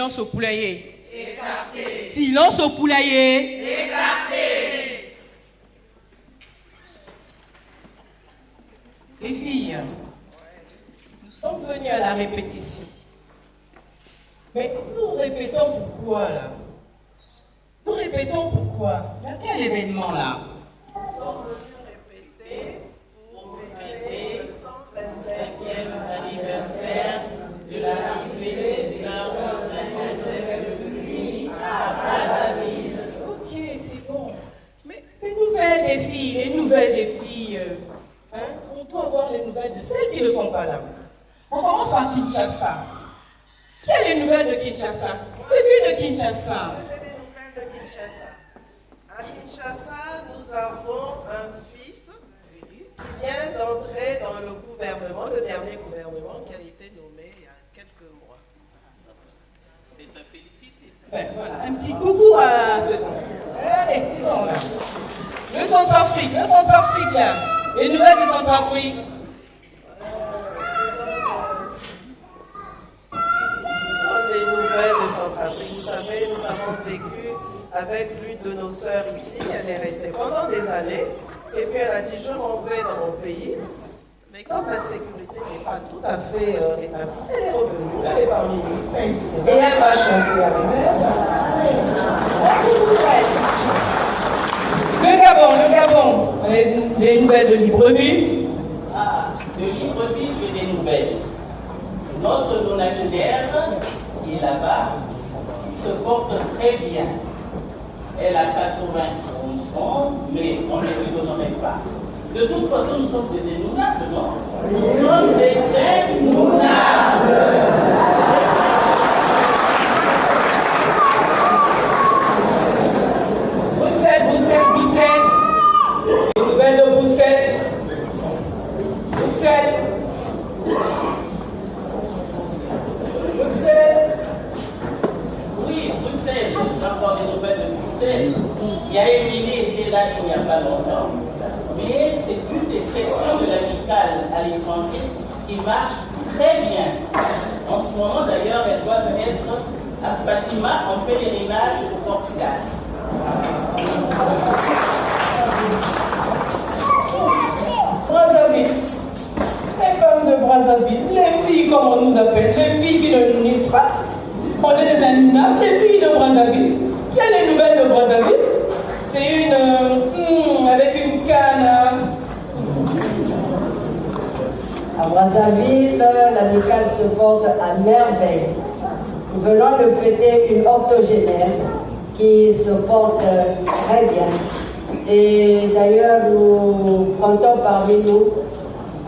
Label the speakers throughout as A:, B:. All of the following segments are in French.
A: Silence au poulailler. Écarté. Silence au poulailler. Écarté. Les filles, nous sommes venus à la répétition. Mais nous répétons pourquoi là? Nous répétons pourquoi? Il y a quel événement là?
B: Nous sommes venus répéter pour fêter le 125e anniversaire de l'arrivée des sœurs de nuit à Brazzaville.
A: Ok, c'est bon. Mais des nouvelles des filles, les nouvelles des filles. On doit avoir les nouvelles de celles qui ne sont pas là. On commence par Kinshasa. Qui a les nouvelles de Kinshasa? Les filles de Kinshasa.
B: J'ai les nouvelles de Kinshasa. À Kinshasa, nous avons un fils qui vient d'entrer dans le gouvernement, le dernier gouvernement qui a été nommé il y a quelques mois.
C: C'est à féliciter.
A: Ben, voilà, un petit coucou à ce temps. Allez, c'est bon là. Le Centrafrique là. Les nouvelles du Centrafrique.
B: Les nouvelles de Centrafrique. Vous savez, nous avons vécu avec l'une de nos sœurs ici. Elle est restée pendant des années. Et puis elle a dit, je m'en vais dans mon pays. Mais comme la sécurité n'est pas tout à fait rétablie, elle est revenue. Elle est parmi nous. Et elle va chanter avec
A: Le Gabon. Les nouvelles de Libreville.
C: Ah, de Libreville, j'ai des nouvelles. Notre nonagénaire, qui est là-bas, se porte très bien. Elle a 91 ans, mais on ne lui donnerait pas. De toute façon, nous sommes des inounables, non? Nous sommes des inounables.
A: Bruxelles. Les nouvelles de Bruxelles.
C: Oui, Bruxelles. Je vais avoir des nouvelles de Bruxelles. Il y a Émilie qui était là il n'y a pas longtemps. Mais c'est une des sections de l'amicale à l'étranger qui marche très bien. En ce moment, d'ailleurs, elles doivent être à Fatima en pèlerinage au Portugal.
A: Brazzaville. Les femmes de Brazzaville, les filles comme on nous appelle, les filles qui ne nous nisent pas. On est des inounables, les filles de Brazzaville. Qui a les nouvelles de Brazzaville? C'est une avec une canne.
D: À Brazzaville, l'amicale se porte à merveille. Nous venons de fêter une octogénaire qui se porte très bien. Et d'ailleurs, nous comptons parmi nous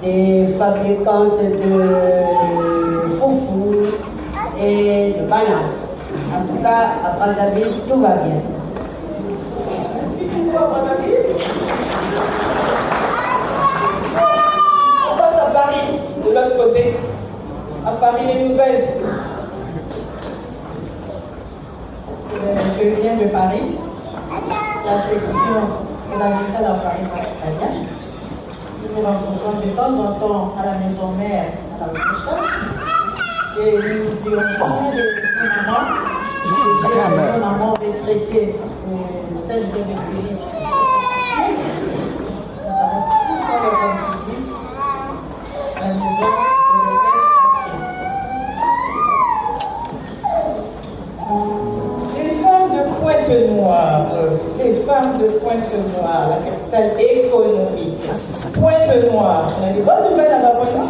D: des fabricantes de foufou et de bananes. En tout cas, à Brazzaville, tout va bien.
A: On passe à Paris, de l'autre côté. À Paris, les nouvelles.
D: Je viens de Paris. La section de l'amicale à Paris va très bien. Nous nous rencontrons de temps en temps à la maison mère, à la Rochelle. Et nous lui offrons des mamans retraitées, celles de l'église. Nous avons tout le temps ici.
A: Pointe-Noire, la capitale économique. Pointe-Noire, on a des bonnes nouvelles à la Pointe-Noire.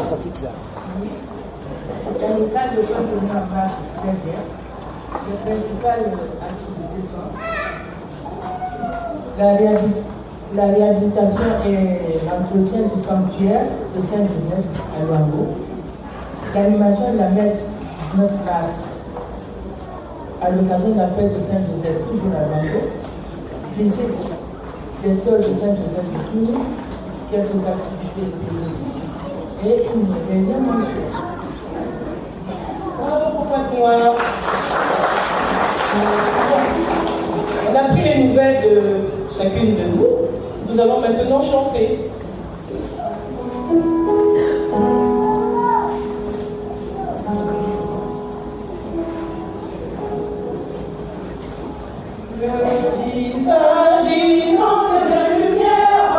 E: L'amicale de Pointe-Noire va très bien. Les principales activités sont la réhabilitation et l'entretien du sanctuaire de Saint-Joseph à Luango, l'animation de la messe 9 mars à l'occasion de la fête de Saint-Joseph, toujours à Luango, visite des sœurs de Saint-Joseph de Tours, quelques activités théologiques et une réunion mensuelle.
A: Bravo pour Pointe-Noire. On a pris les nouvelles de chacune de nous. Nous allons maintenant chanter. Le visage inondé de lumière,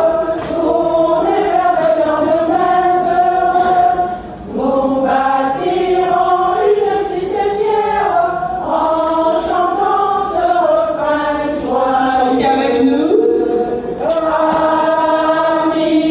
A: tourné vers le lendemain heureux, nous bâtirons une cité fière en chantant ce refrain de joie. Chantez avec nous. Amis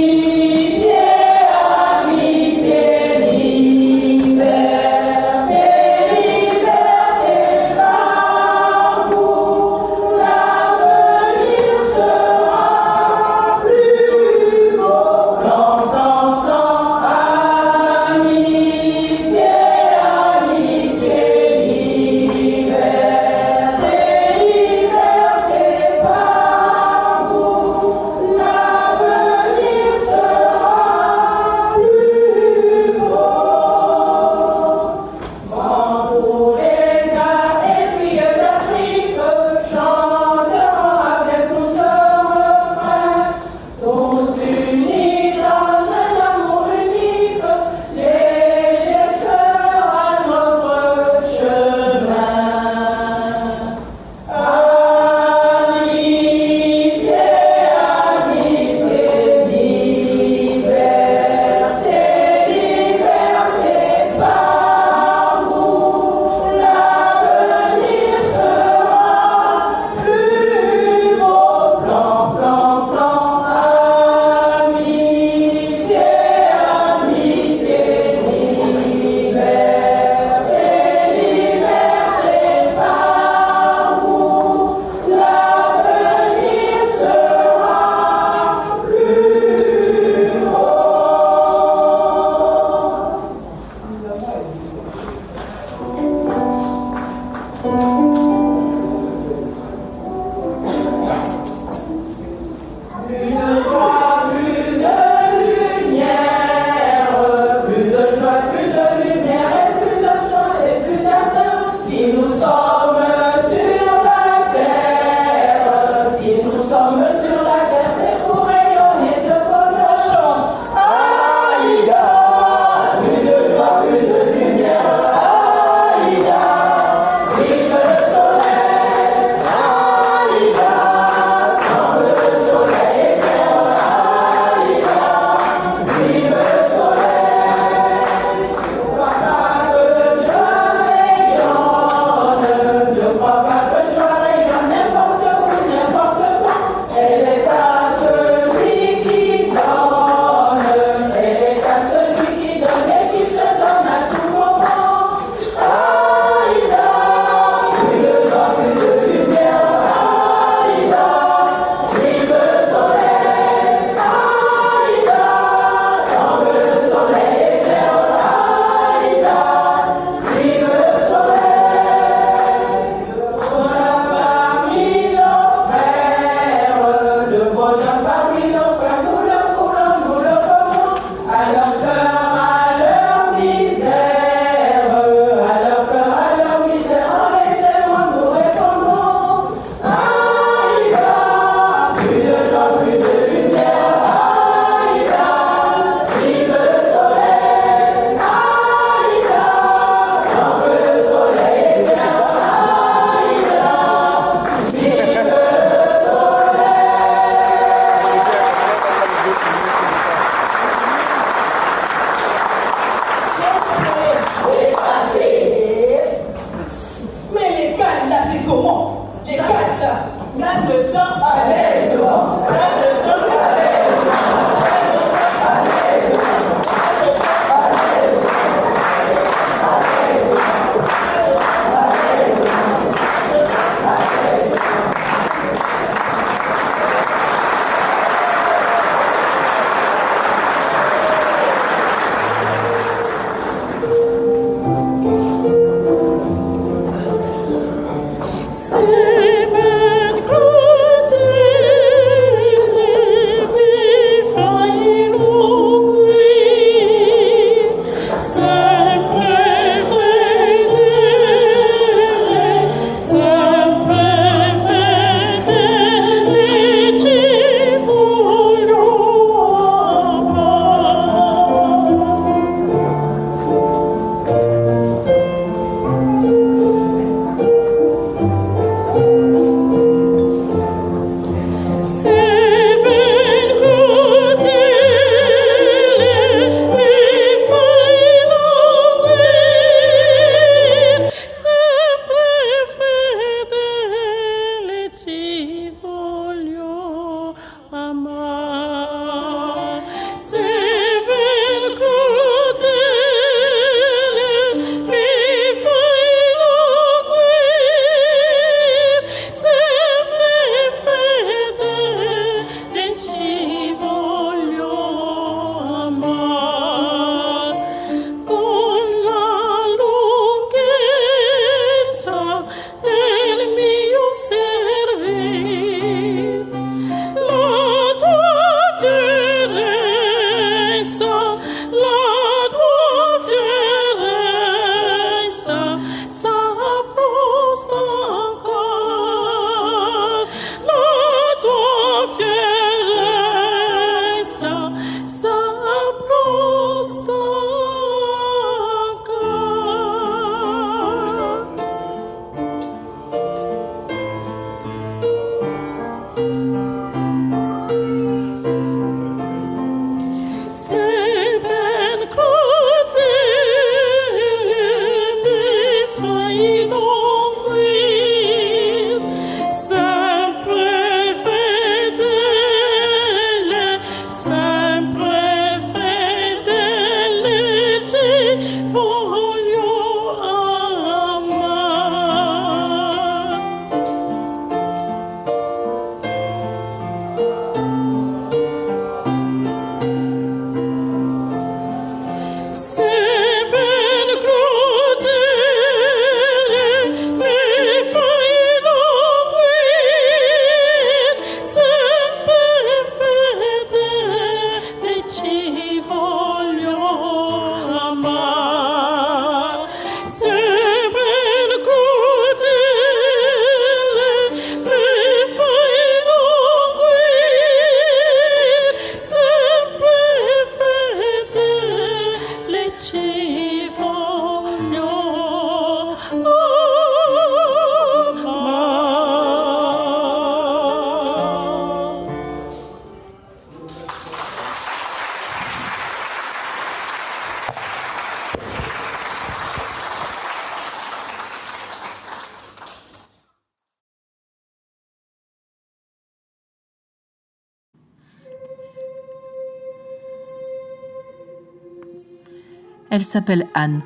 F: Elle s'appelle Anne.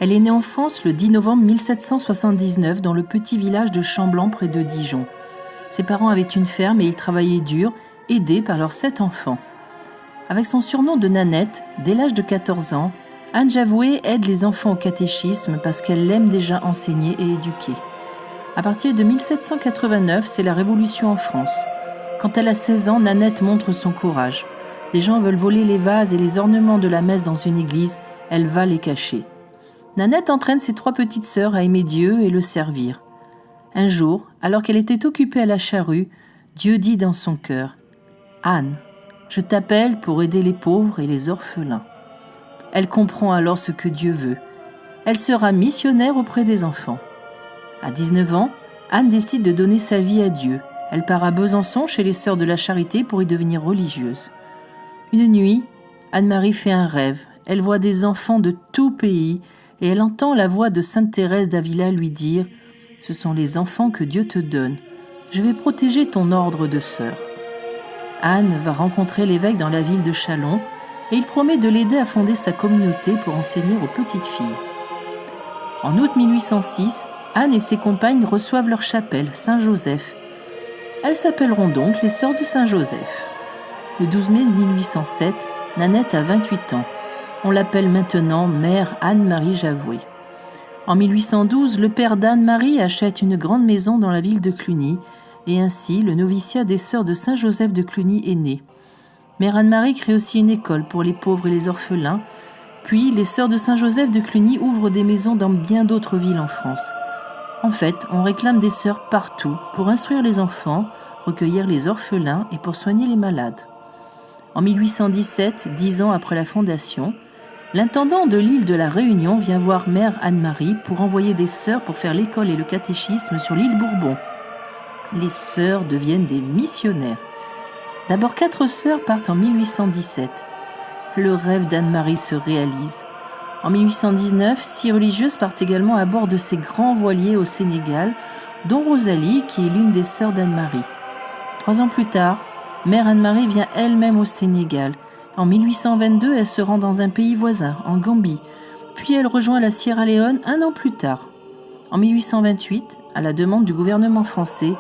F: Elle est née en France le 10 novembre 1779 dans le petit village de Chamblanc près de Dijon. Ses parents avaient une ferme et ils travaillaient dur, aidés par leurs 7 enfants. Avec son surnom de Nanette, dès l'âge de 14 ans, Anne Javoué aide les enfants au catéchisme parce qu'elle l'aime déjà enseigner et éduquer. À partir de 1789, c'est la Révolution en France. Quand elle a 16 ans, Nanette montre son courage. Des gens veulent voler les vases et les ornements de la messe dans une église, elle va les cacher. Nanette entraîne ses 3 petites sœurs à aimer Dieu et le servir. Un jour, alors qu'elle était occupée à la charrue, Dieu dit dans son cœur « Anne, je t'appelle pour aider les pauvres et les orphelins. » Elle comprend alors ce que Dieu veut. Elle sera missionnaire auprès des enfants. À 19 ans, Anne décide de donner sa vie à Dieu. Elle part à Besançon chez les Sœurs de la Charité pour y devenir religieuse. Une nuit, Anne-Marie fait un rêve. Elle voit des enfants de tout pays et elle entend la voix de Sainte Thérèse d'Avila lui dire « Ce sont les enfants que Dieu te donne. Je vais protéger ton ordre de sœurs. » Anne va rencontrer l'évêque dans la ville de Châlons et il promet de l'aider à fonder sa communauté pour enseigner aux petites filles. En août 1806, Anne et ses compagnes reçoivent leur chapelle, Saint-Joseph. Elles s'appelleront donc les Sœurs de Saint-Joseph. Le 12 mai 1807, Nanette a 28 ans. On l'appelle maintenant Mère Anne-Marie Javoué. En 1812, le père d'Anne-Marie achète une grande maison dans la ville de Cluny et ainsi le noviciat des Sœurs de Saint-Joseph de Cluny est né. Mère Anne-Marie crée aussi une école pour les pauvres et les orphelins, puis les Sœurs de Saint-Joseph de Cluny ouvrent des maisons dans bien d'autres villes en France. En fait, on réclame des sœurs partout pour instruire les enfants, recueillir les orphelins et pour soigner les malades. En 1817, 10 ans après la fondation, l'intendant de l'île de la Réunion vient voir Mère Anne-Marie pour envoyer des sœurs pour faire l'école et le catéchisme sur l'île Bourbon. Les sœurs deviennent des missionnaires. D'abord 4 sœurs partent en 1817. Le rêve d'Anne-Marie se réalise. En 1819, 6 religieuses partent également à bord de ces grands voiliers au Sénégal, dont Rosalie, qui est l'une des sœurs d'Anne-Marie. 3 ans plus tard, Mère Anne-Marie vient elle-même au Sénégal. En 1822, elle se rend dans un pays voisin, en Gambie, puis elle rejoint la Sierra Leone 1 an plus tard. En 1828, à la demande du gouvernement français,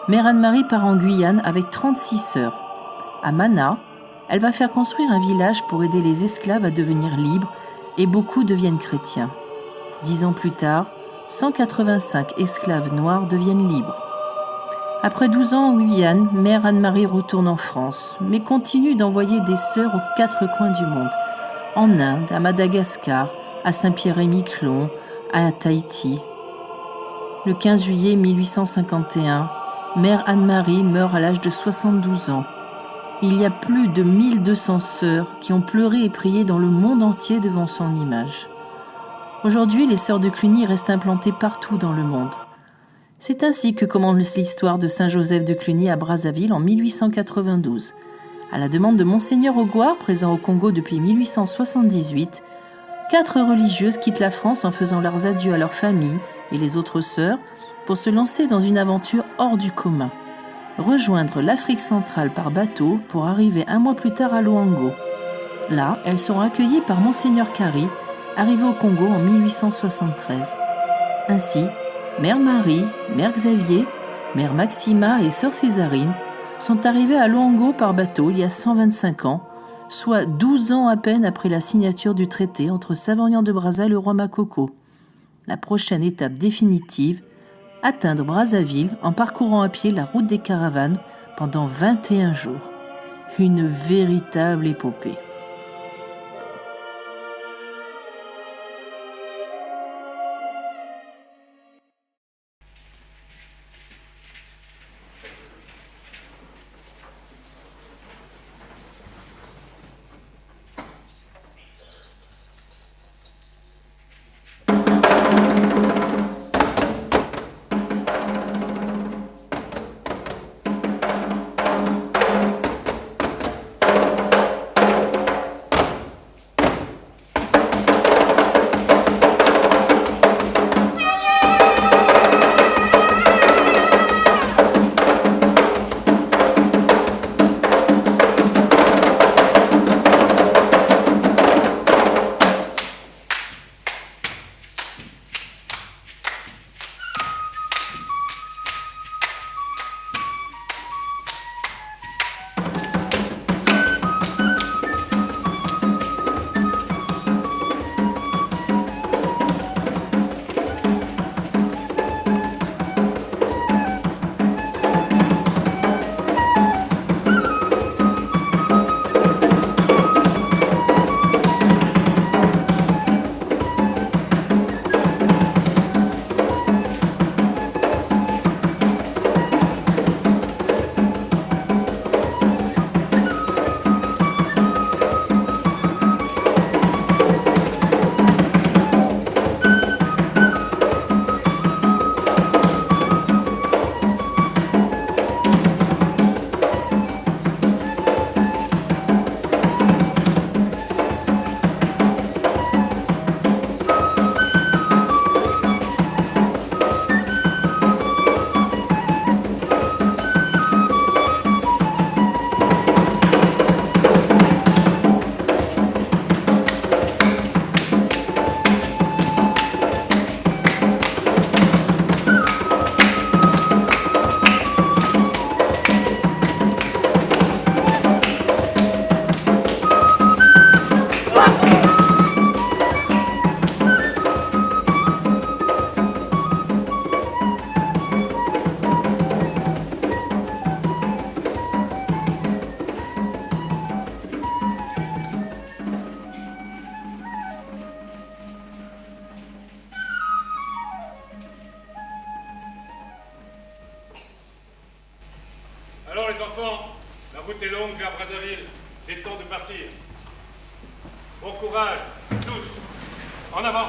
F: Mère Anne-Marie part en Guyane avec 36 sœurs. À Mana, elle va faire construire un village pour aider les esclaves à devenir libres et beaucoup deviennent chrétiens. 10 ans plus tard, 185 esclaves noirs deviennent libres. Après 12 ans en Guyane, Mère Anne-Marie retourne en France, mais continue d'envoyer des sœurs aux 4 coins du monde. En Inde, à Madagascar, à Saint-Pierre-et-Miquelon, à Tahiti. Le 15 juillet 1851, Mère Anne-Marie meurt à l'âge de 72 ans. Il y a plus de 1200 sœurs qui ont pleuré et prié dans le monde entier devant son image. Aujourd'hui, les Sœurs de Cluny restent implantées partout dans le monde. C'est ainsi que commence l'histoire de Saint-Joseph de Cluny à Brazzaville en 1892. À la demande de Monseigneur Augoire, présent au Congo depuis 1878, 4 religieuses quittent la France en faisant leurs adieux à leur famille et les autres sœurs pour se lancer dans une aventure hors du commun. Rejoindre l'Afrique centrale par bateau pour arriver un mois plus tard à Luango. Là, elles seront accueillies par Monseigneur Kari, arrivé au Congo en 1873. Ainsi, Mère Marie, Mère Xavier, Mère Maxima et Sœur Césarine sont arrivées à Luango par bateau il y a 125 ans, soit 12 ans à peine après la signature du traité entre Savorian de Brazza et le roi Makoko. La prochaine étape définitive, atteindre Brazzaville en parcourant à pied la route des caravanes pendant 21 jours. Une véritable épopée.
G: Alors les enfants, la route est longue vers Brazzaville. Il est temps de partir. Bon courage, tous. En avant.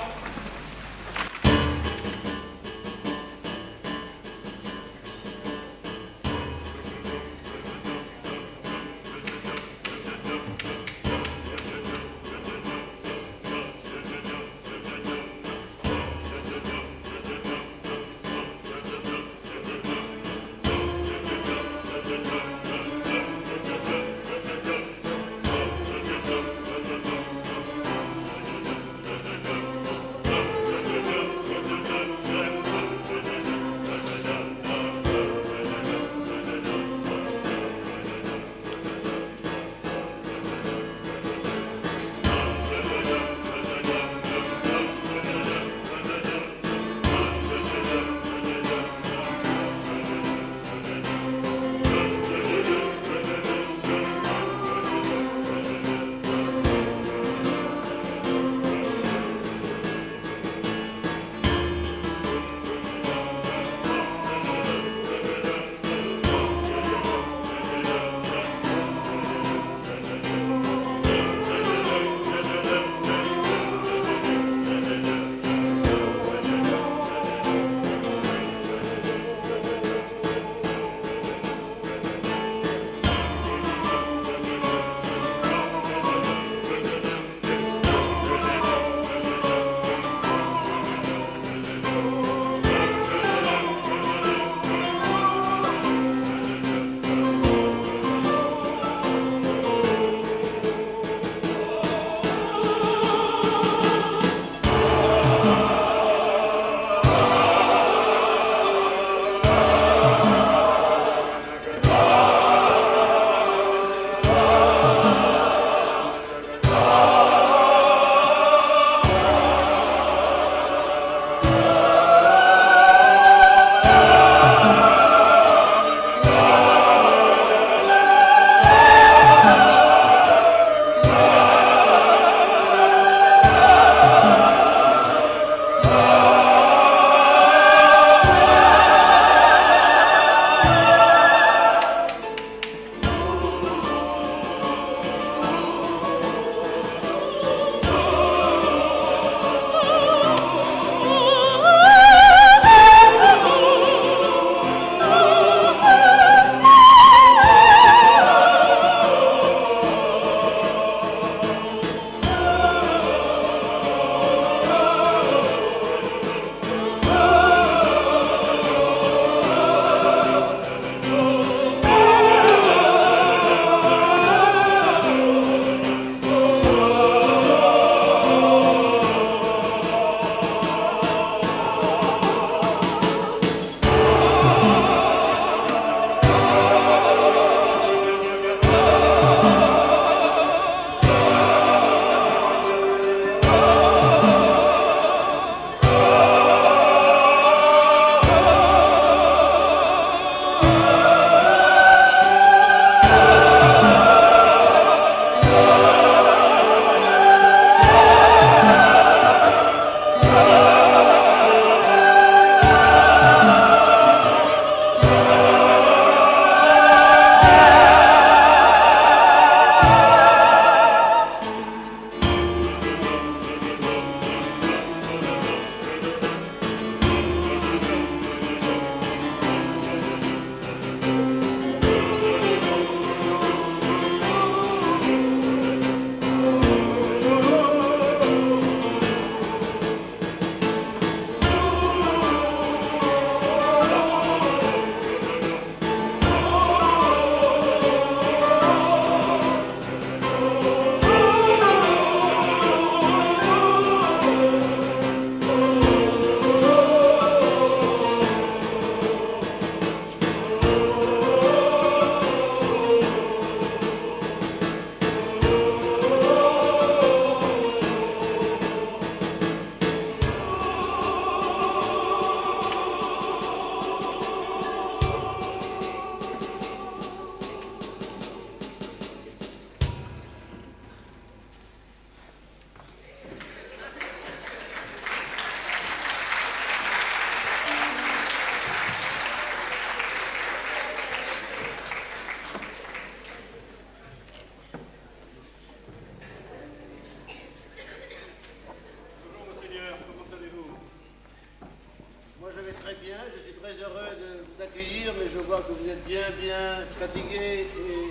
H: bien, je suis très heureux de vous accueillir, mais je vois que vous êtes bien fatigué et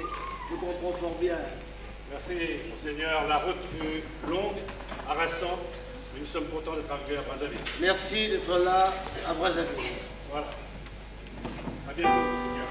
H: je comprends fort bien.
G: Merci, Monseigneur. La route fut longue, harassante, mais nous sommes contents d'être arrivés à Brazzaville.
H: Merci d'être là à Brazzaville.
G: Voilà. À bientôt, Monseigneur.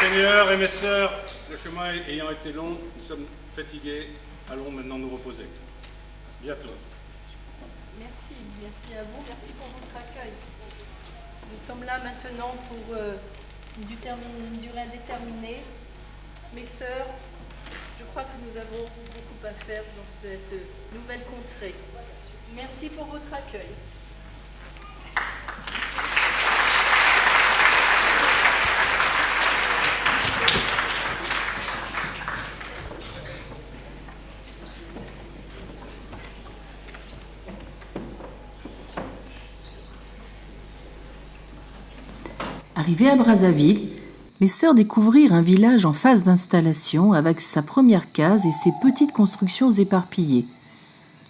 G: Seigneur et mes sœurs, le chemin ayant été long, nous sommes fatigués, allons maintenant nous reposer. Bientôt.
I: Merci à vous, merci pour votre accueil. Nous sommes là maintenant pour une durée indéterminée. Mes sœurs, je crois que nous avons beaucoup à faire dans cette nouvelle contrée. Merci pour votre accueil.
F: Arrivées à Brazzaville, les sœurs découvrirent un village en phase d'installation avec sa première case et ses petites constructions éparpillées.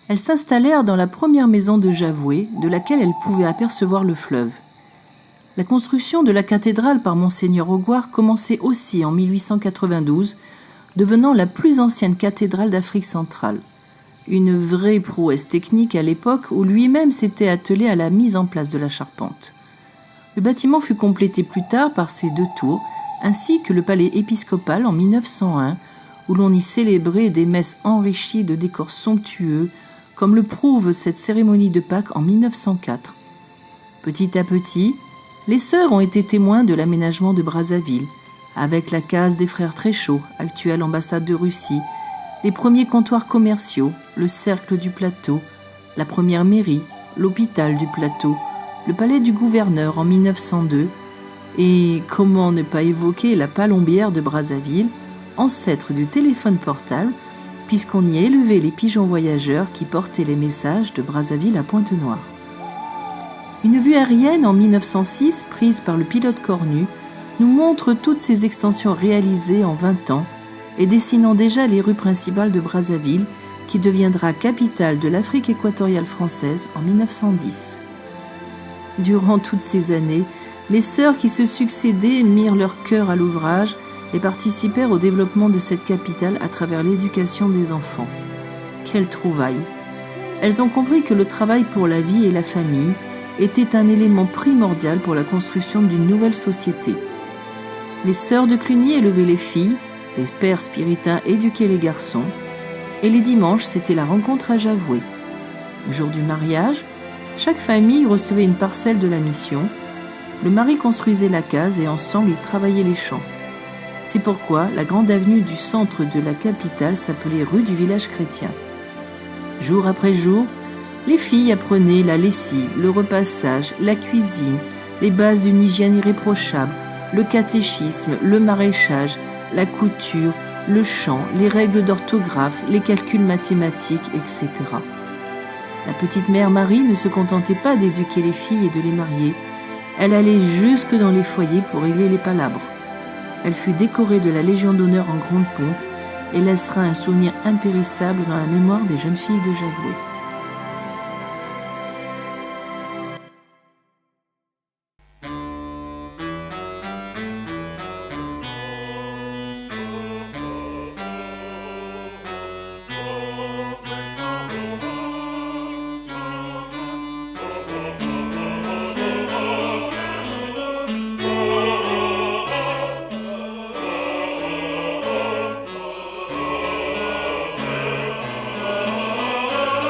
F: Elles s'installèrent dans la première maison de Javoué, de laquelle elles pouvaient apercevoir le fleuve. La construction de la cathédrale par Monseigneur Augoire commençait aussi en 1892, devenant la plus ancienne cathédrale d'Afrique centrale. Une vraie prouesse technique à l'époque où lui-même s'était attelé à la mise en place de la charpente. Le bâtiment fut complété plus tard par ses 2 tours, ainsi que le palais épiscopal en 1901, où l'on y célébrait des messes enrichies de décors somptueux, comme le prouve cette cérémonie de Pâques en 1904. Petit à petit, les sœurs ont été témoins de l'aménagement de Brazzaville, avec la case des frères Tréchaud, actuelle ambassade de Russie, les premiers comptoirs commerciaux, le cercle du plateau, la première mairie, l'hôpital du plateau, le palais du gouverneur en 1902, et comment ne pas évoquer la palombière de Brazzaville, ancêtre du téléphone portable, puisqu'on y élevait les pigeons voyageurs qui portaient les messages de Brazzaville à Pointe-Noire. Une vue aérienne en 1906, prise par le pilote Cornu, nous montre toutes ces extensions réalisées en 20 ans et dessinant déjà les rues principales de Brazzaville, qui deviendra capitale de l'Afrique équatoriale française en 1910. Durant toutes ces années, les sœurs qui se succédaient mirent leur cœur à l'ouvrage et participèrent au développement de cette capitale à travers l'éducation des enfants. Quelle trouvaille! Elles ont compris que le travail pour la vie et la famille était un élément primordial pour la construction d'une nouvelle société. Les sœurs de Cluny élevaient les filles, les pères spiritains éduquaient les garçons, et les dimanches, c'était la rencontre à Javoué. Le jour du mariage, chaque famille recevait une parcelle de la mission. Le mari construisait la case et ensemble, ils travaillaient les champs. C'est pourquoi la grande avenue du centre de la capitale s'appelait rue du village chrétien. Jour après jour, les filles apprenaient la lessive, le repassage, la cuisine, les bases d'une hygiène irréprochable, le catéchisme, le maraîchage, la couture, le chant, les règles d'orthographe, les calculs mathématiques, etc. La petite mère Marie ne se contentait pas d'éduquer les filles et de les marier. Elle allait jusque dans les foyers pour régler les palabres. Elle fut décorée de la Légion d'honneur en grande pompe et laissera un souvenir impérissable dans la mémoire des jeunes filles de Javoué.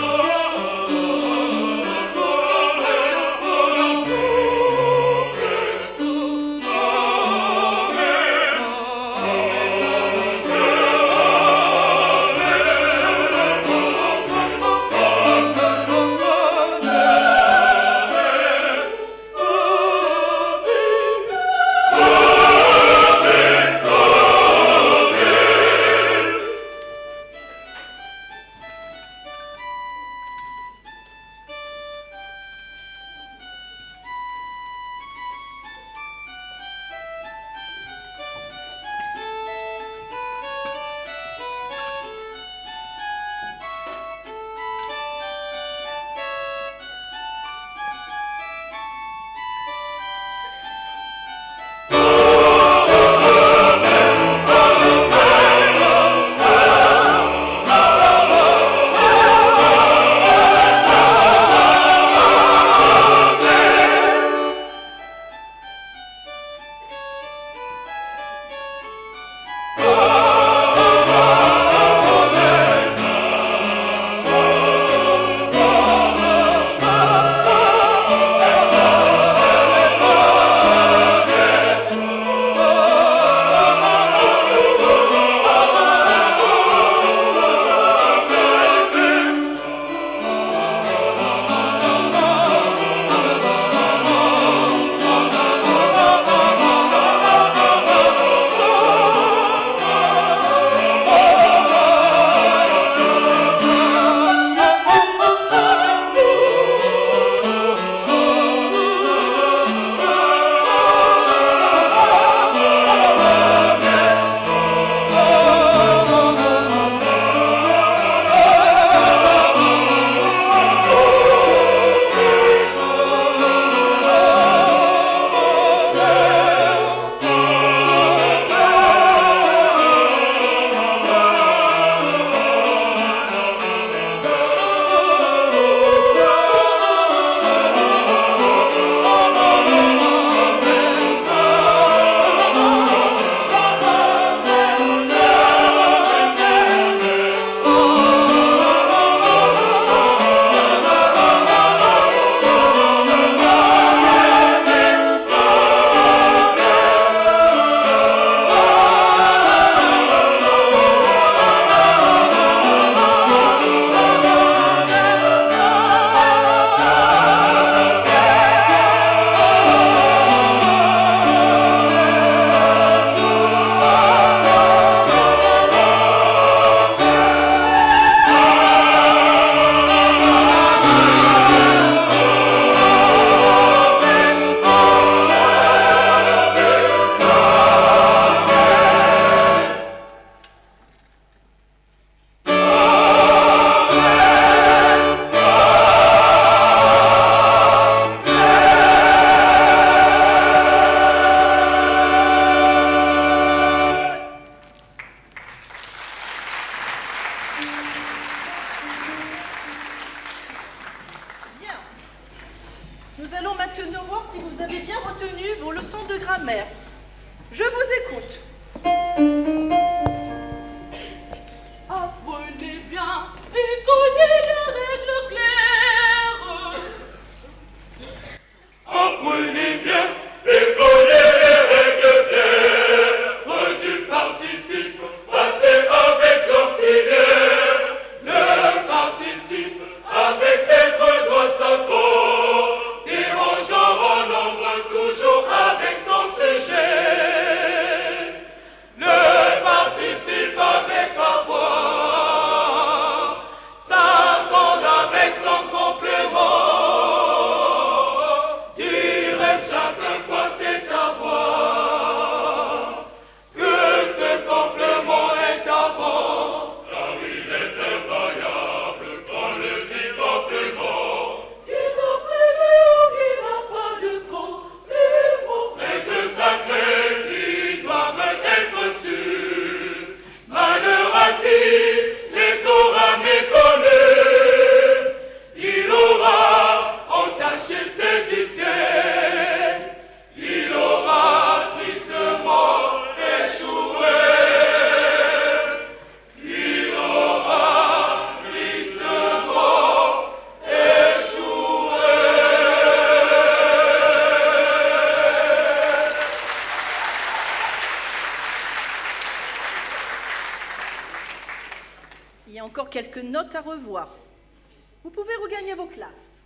G: Oh,
I: Il y a encore quelques notes à revoir. Vous pouvez regagner vos classes.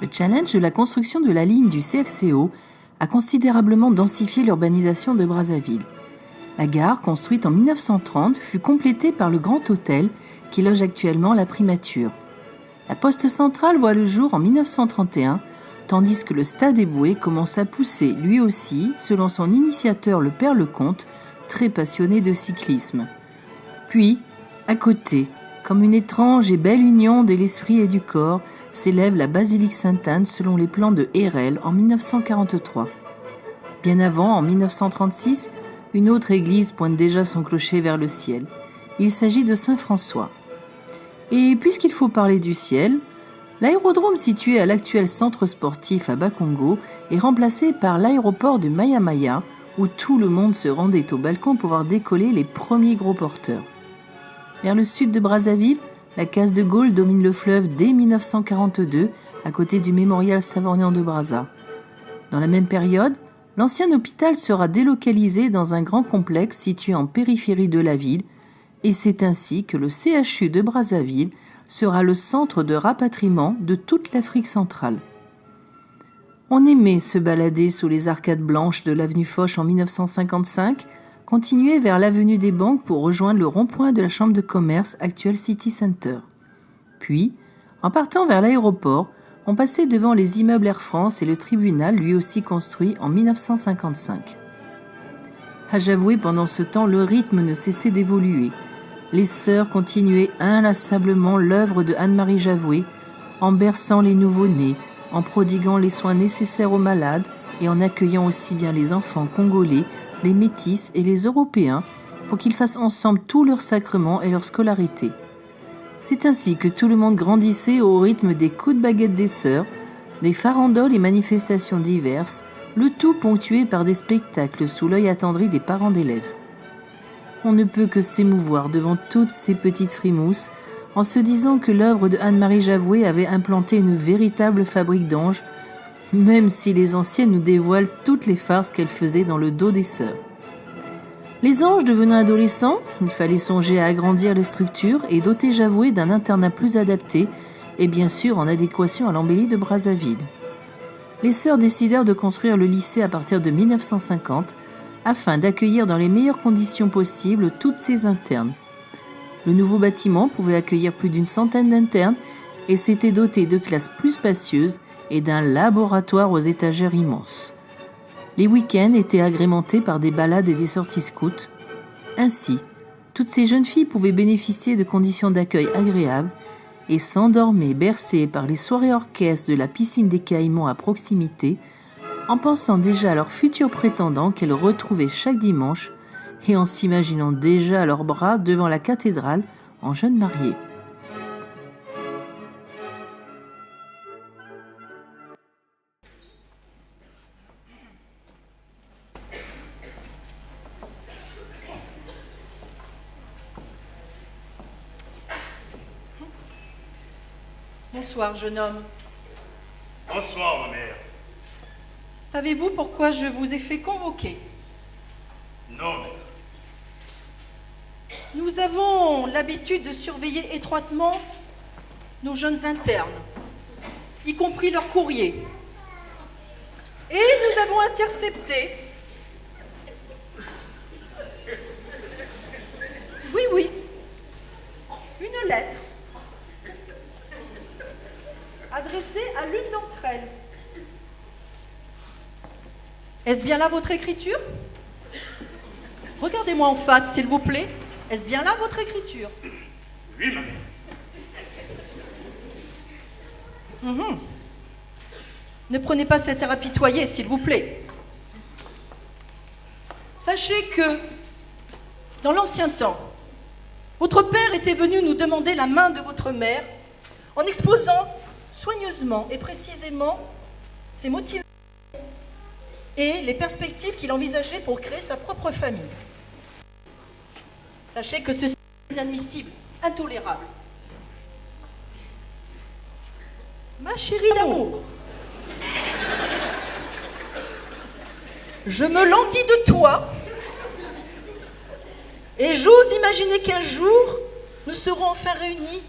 F: Le challenge de la construction de la ligne du CFCO a considérablement densifié l'urbanisation de Brazzaville. La gare, construite en 1930, fut complétée par le Grand Hôtel qui loge actuellement la primature. La poste centrale voit le jour en 1931, tandis que le Stade Éboué commence à pousser lui aussi, selon son initiateur le Père Lecomte, très passionné de cyclisme. Puis, à côté, comme une étrange et belle union de l'esprit et du corps, s'élève la basilique Sainte-Anne selon les plans de Hérel en 1943. Bien avant, en 1936, une autre église pointe déjà son clocher vers le ciel. Il s'agit de Saint-François. Et puisqu'il faut parler du ciel, l'aérodrome situé à l'actuel centre sportif à Bakongo est remplacé par l'aéroport de Maya-Maya, où tout le monde se rendait au balcon pour voir décoller les premiers gros porteurs. Vers le sud de Brazzaville, la case de Gaulle domine le fleuve dès 1942, à côté du mémorial Savourian de Brazza. Dans la même période, l'ancien hôpital sera délocalisé dans un grand complexe situé en périphérie de la ville, et c'est ainsi que le CHU de Brazzaville sera le centre de rapatriement de toute l'Afrique centrale. On aimait se balader sous les arcades blanches de l'avenue Foch en 1955, continuer vers l'avenue des Banques pour rejoindre le rond-point de la Chambre de commerce, actuelle City Center. Puis, en partant vers l'aéroport, on passait devant les immeubles Air France et le tribunal, lui aussi construit en 1955. À Javoué, pendant ce temps, le rythme ne cessait d'évoluer. Les sœurs continuaient inlassablement l'œuvre de Anne-Marie Javoué, en berçant les nouveau-nés, en prodiguant les soins nécessaires aux malades et en accueillant aussi bien les enfants congolais, les métis et les Européens pour qu'ils fassent ensemble tous leurs sacrements et leur scolarité. C'est ainsi que tout le monde grandissait au rythme des coups de baguette des sœurs, des farandoles et manifestations diverses, le tout ponctué par des spectacles sous l'œil attendri des parents d'élèves. On ne peut que s'émouvoir devant toutes ces petites frimousses en se disant que l'œuvre de Anne-Marie Javoué avait implanté une véritable fabrique d'anges, même si les anciennes nous dévoilent toutes les farces qu'elle faisait dans le dos des sœurs. Les anges devenant adolescents, il fallait songer à agrandir les structures et doter Javoué d'un internat plus adapté et bien sûr en adéquation à l'embellie de Brazzaville. Les sœurs décidèrent de construire le lycée à partir de 1950 afin d'accueillir dans les meilleures conditions possibles toutes ces internes. Le nouveau bâtiment pouvait accueillir plus d'une centaine d'internes et s'était doté de classes plus spacieuses et d'un laboratoire aux étagères immenses. Les week-ends étaient agrémentés par des balades et des sorties scouts. Ainsi, toutes ces jeunes filles pouvaient bénéficier de conditions d'accueil agréables et s'endormaient bercées par les soirées orchestres de la piscine des Caïmans à proximité, en pensant déjà à leurs futurs prétendants qu'elles retrouvaient chaque dimanche et en s'imaginant déjà à leurs bras devant la cathédrale en jeunes mariées.
I: Bonsoir, jeune homme.
G: Bonsoir, ma mère.
I: Savez-vous pourquoi je vous ai fait convoquer?
G: Non, mère.
I: Nous avons l'habitude de surveiller étroitement nos jeunes internes, y compris leurs courriers. Et nous avons intercepté, oui, une lettre adressée à l'une d'entre elles. Est-ce bien là votre écriture? Regardez-moi en face, s'il vous plaît. Est-ce bien là votre écriture?
G: Oui, ma mère.
I: Ne prenez pas cet air apitoyé, s'il vous plaît. Sachez que, dans l'ancien temps, votre père était venu nous demander la main de votre mère en exposant soigneusement et précisément ses motivations et les perspectives qu'il envisageait pour créer sa propre famille. Sachez que ceci est inadmissible, intolérable.
J: Ma chérie d'amour, je me languis de toi et j'ose imaginer qu'un jour, nous serons enfin réunis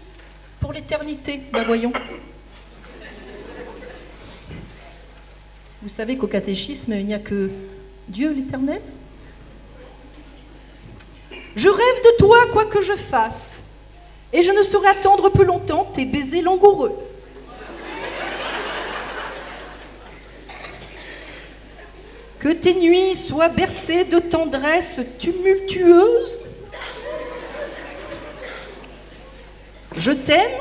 J: pour l'éternité. Ben voyons. Vous savez qu'au catéchisme, il n'y a que Dieu l'Éternel. Je rêve de toi, quoi que je fasse, et je ne saurais attendre plus longtemps tes baisers langoureux. Que tes nuits soient bercées de tendresse tumultueuse. Je t'aime,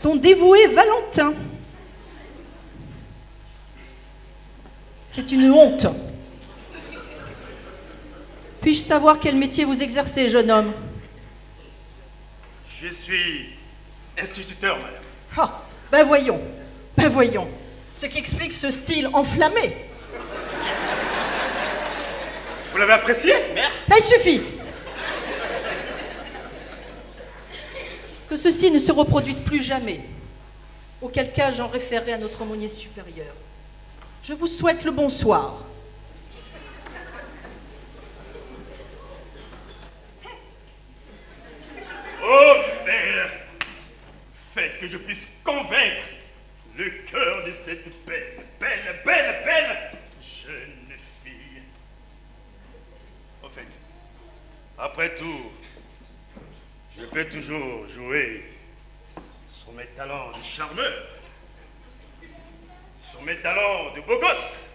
J: ton dévoué Valentin. C'est une honte. Puis-je savoir quel métier vous exercez, jeune homme?
G: Je suis instituteur, madame.
J: Ah, ben voyons. Ce qui explique ce style enflammé.
G: Vous l'avez apprécié, mère?
J: Ça il suffit. Que ceci ne se reproduise plus jamais. Auquel cas j'en référerai à notre aumônier supérieur. Je vous souhaite le bonsoir.
G: Oh, mère, faites que je puisse convaincre le cœur de cette belle jeune fille. Au fait, après tout, je peux toujours jouer sur mes talents de charmeur, sur mes talents de beau gosse,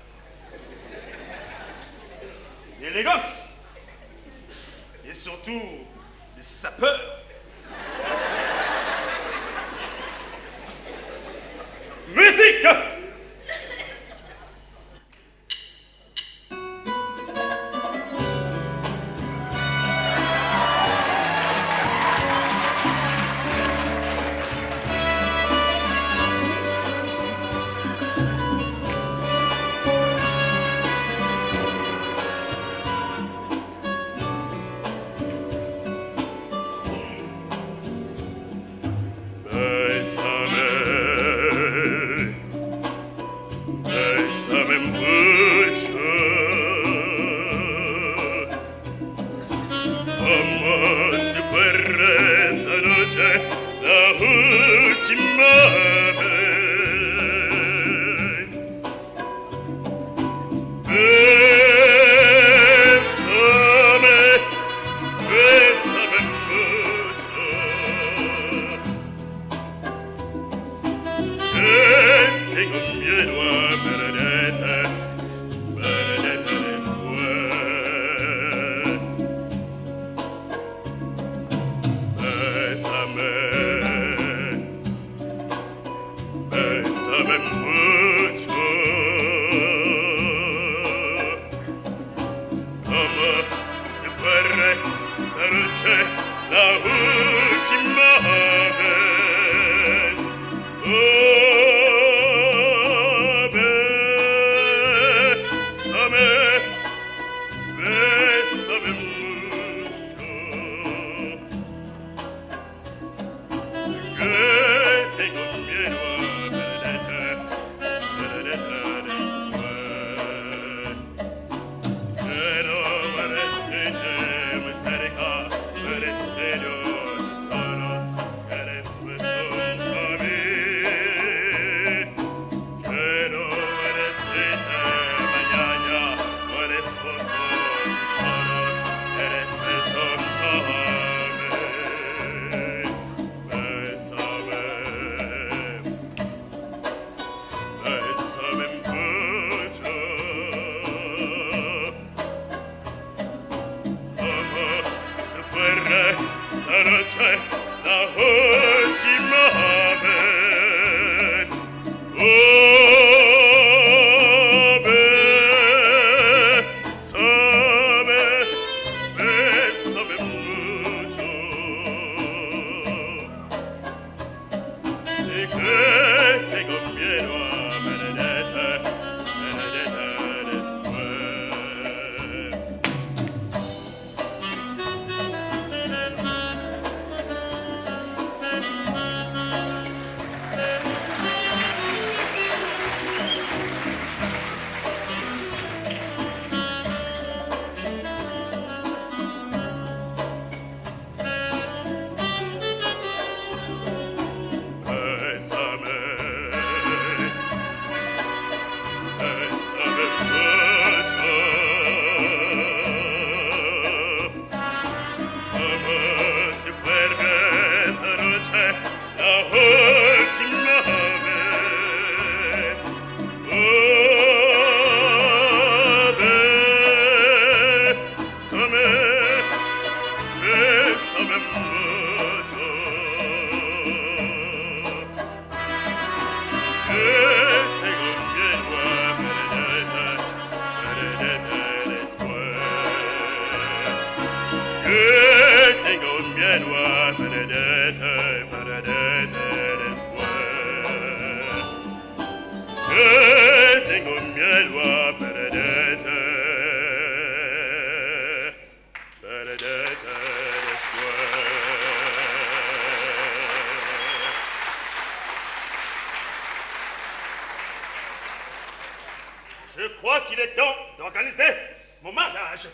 G: d'élégance, et surtout de sapeur. Musique! Je crois qu'il est temps d'organiser mon mariage.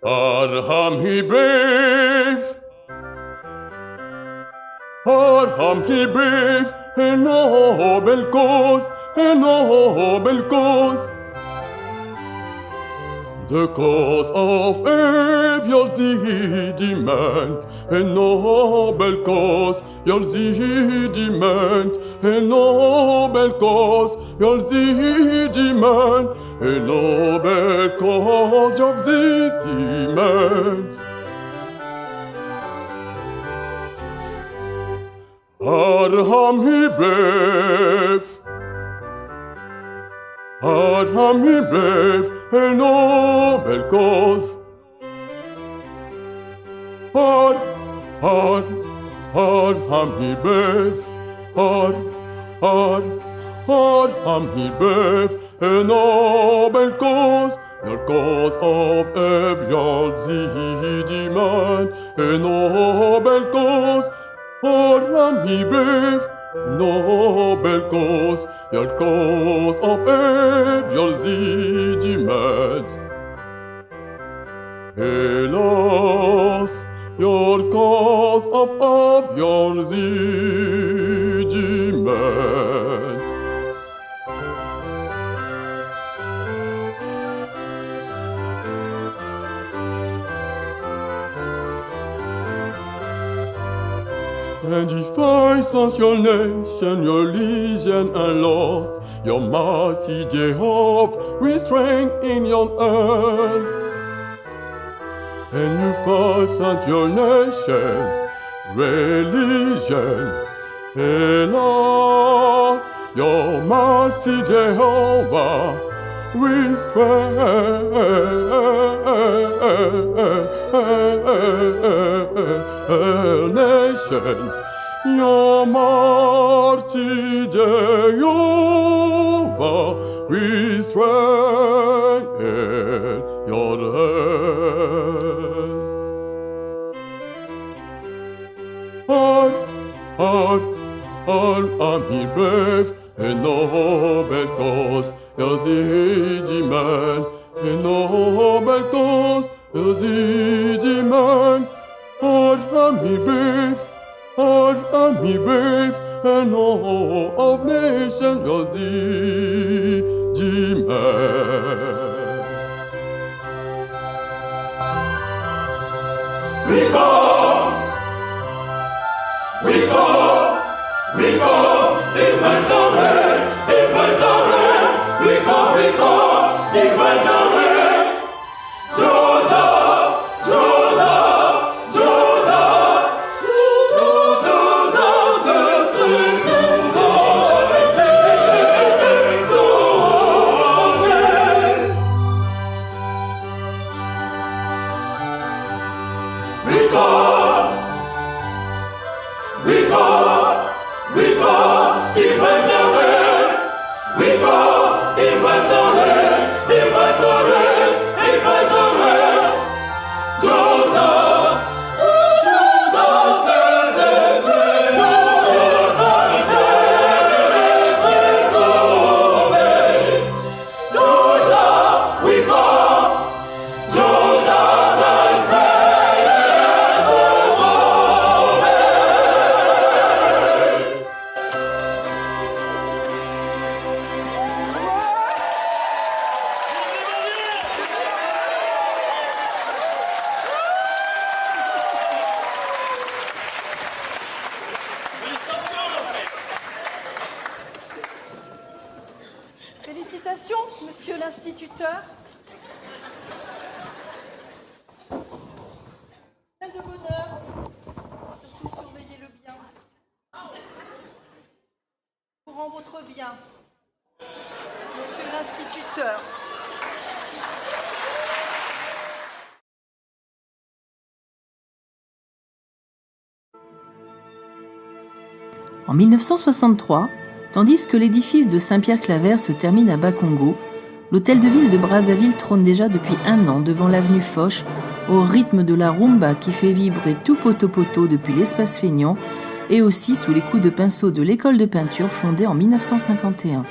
K: Arham he brave, Arham he brave, a noble cause, a noble cause. The cause of your demand, a noble cause, your demand, a noble cause, your demand, a noble cause of demand. Arham he brave, Arham he brave, a noble cause. Arham he brave, Arham he brave, a noble cause. The cause of every demand, a noble cause. Arham he brave, noble cause, your cause of every demand. Hélas, your cause of your demand. And if I sent your nation, your legion and lost, your mercy, Jehovah, restrain in your earth. And if I sent your nation, religion, lost, your mighty Jehovah, restrain nation. Your mighty Jehovah, restrain your hands. Army brave, a noble cause, your demand, a noble cause, your demand. Army brave, and all of nation, your demand. We come, inventory, we come, inventory. We come.
J: Monsieur l'instituteur, plein de bonheur, surtout surveillez-le bien. Pour en votre bien, monsieur l'instituteur.
F: En 1963, tandis que l'édifice de Saint-Pierre-Claver se termine à Bakongo, l'hôtel de ville de Brazzaville trône déjà depuis 1 an devant l'avenue Foch, au rythme de la rumba qui fait vibrer tout poto-poto depuis l'espace feignant, et aussi sous les coups de pinceau de l'école de peinture fondée en 1951.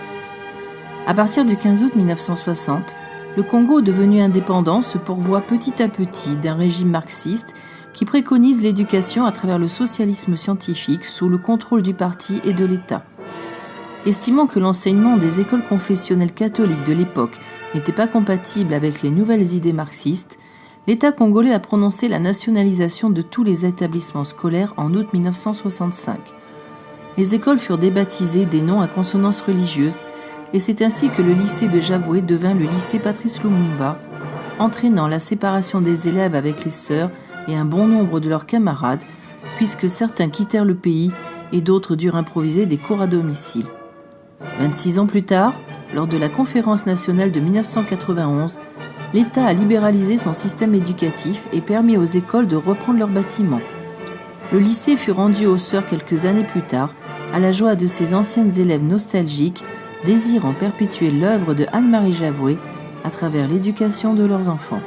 F: À partir du 15 août 1960, le Congo devenu indépendant se pourvoit petit à petit d'un régime marxiste qui préconise l'éducation à travers le socialisme scientifique sous le contrôle du parti et de l'État. Estimant que l'enseignement des écoles confessionnelles catholiques de l'époque n'était pas compatible avec les nouvelles idées marxistes, l'État congolais a prononcé la nationalisation de tous les établissements scolaires en août 1965. Les écoles furent débaptisées des noms à consonance religieuse et c'est ainsi que le lycée de Javoué devint le lycée Patrice Lumumba, entraînant la séparation des élèves avec les sœurs et un bon nombre de leurs camarades, puisque certains quittèrent le pays et d'autres durent improviser des cours à domicile. 26 ans plus tard, lors de la conférence nationale de 1991, l'État a libéralisé son système éducatif et permis aux écoles de reprendre leurs bâtiments. Le lycée fut rendu aux sœurs quelques années plus tard, à la joie de ses anciennes élèves nostalgiques, désirant perpétuer l'œuvre de Anne-Marie Javoué à travers l'éducation de leurs enfants.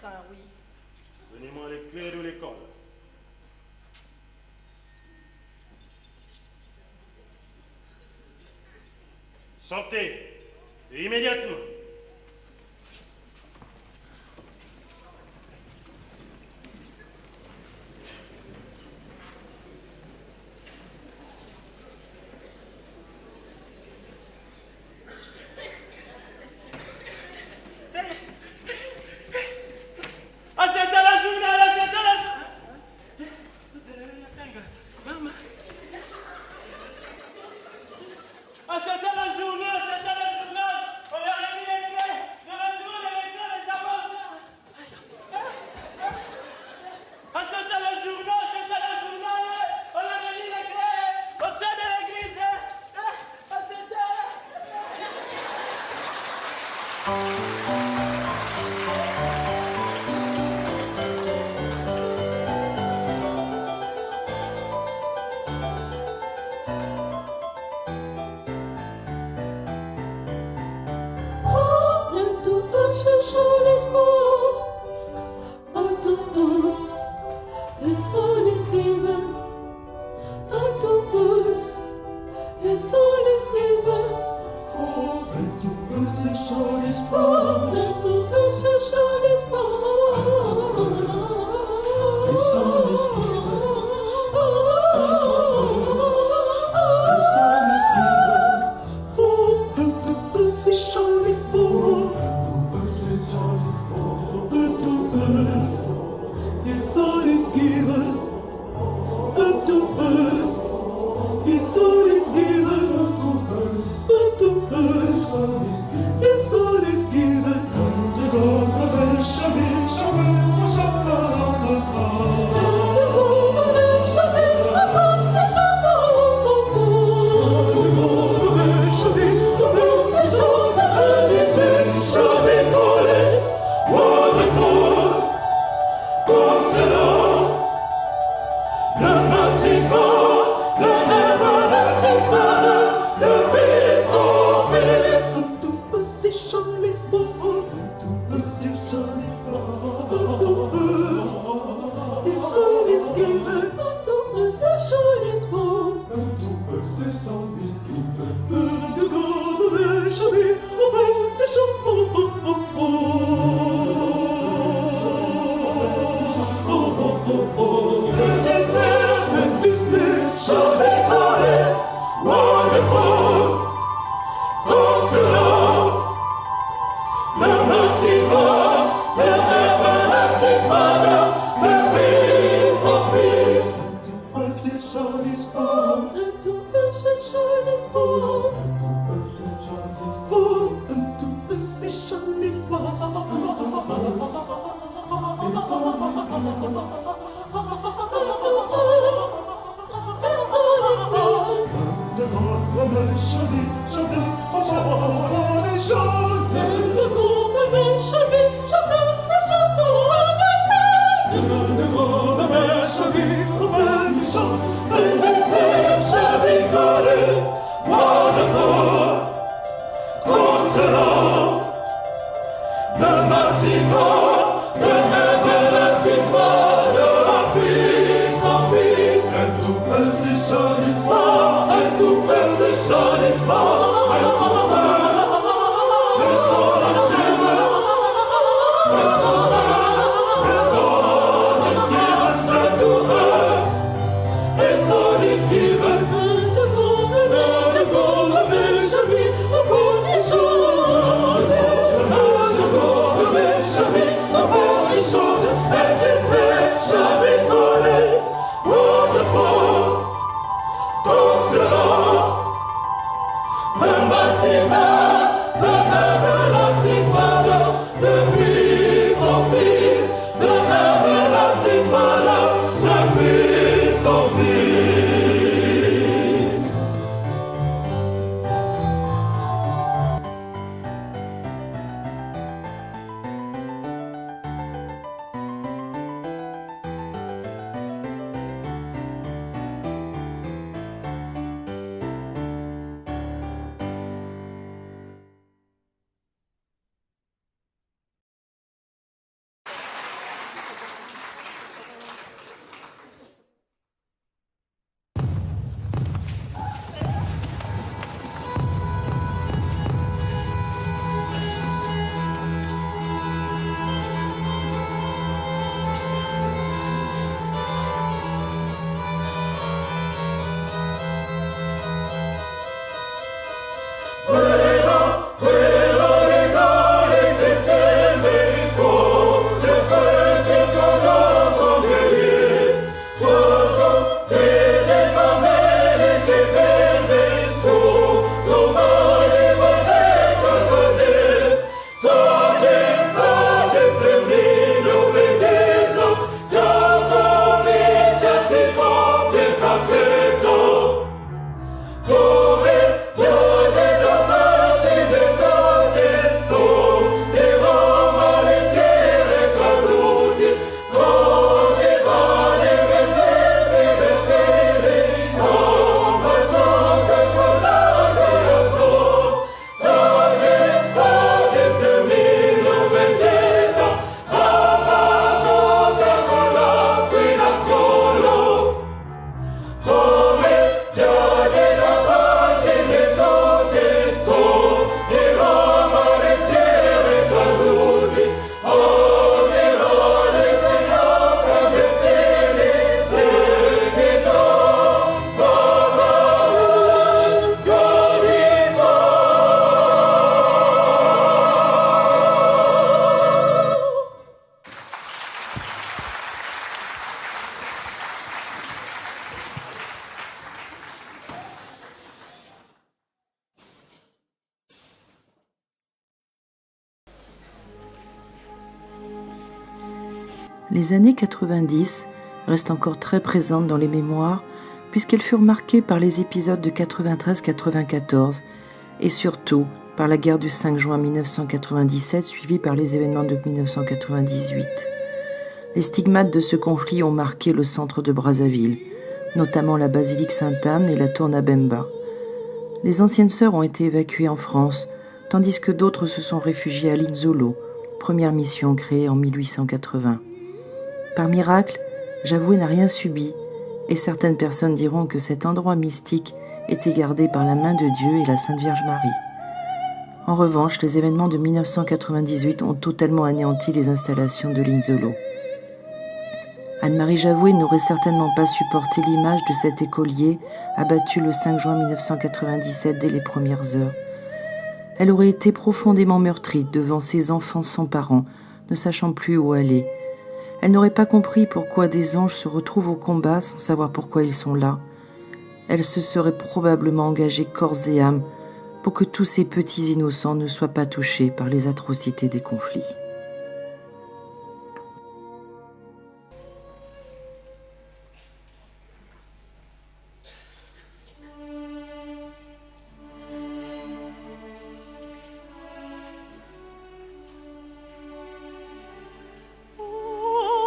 J: train, oui.
G: Donnez-moi les clés de l'école. Sortez, et immédiatement.
F: Les années 90 restent encore très présentes dans les mémoires puisqu'elles furent marquées par les épisodes de 93-94 et surtout par la guerre du 5 juin 1997 suivie par les événements de 1998. Les stigmates de ce conflit ont marqué le centre de Brazzaville, notamment la basilique Sainte-Anne et la tour Nabemba. Les anciennes sœurs ont été évacuées en France, tandis que d'autres se sont réfugiées à Linzolo, première mission créée en 1880. Par miracle, Javoué n'a rien subi, et certaines personnes diront que cet endroit mystique était gardé par la main de Dieu et la Sainte Vierge Marie. En revanche, les événements de 1998 ont totalement anéanti les installations de Linzolo. Anne-Marie Javoué n'aurait certainement pas supporté l'image de cet écolier abattu le 5 juin 1997 dès les premières heures. Elle aurait été profondément meurtrie devant ses enfants sans parents, ne sachant plus où aller. Elle n'aurait pas compris pourquoi des anges se retrouvent au combat sans savoir pourquoi ils sont là. Elle se serait probablement engagée corps et âme pour que tous ces petits innocents ne soient pas touchés par les atrocités des conflits.
L: Oh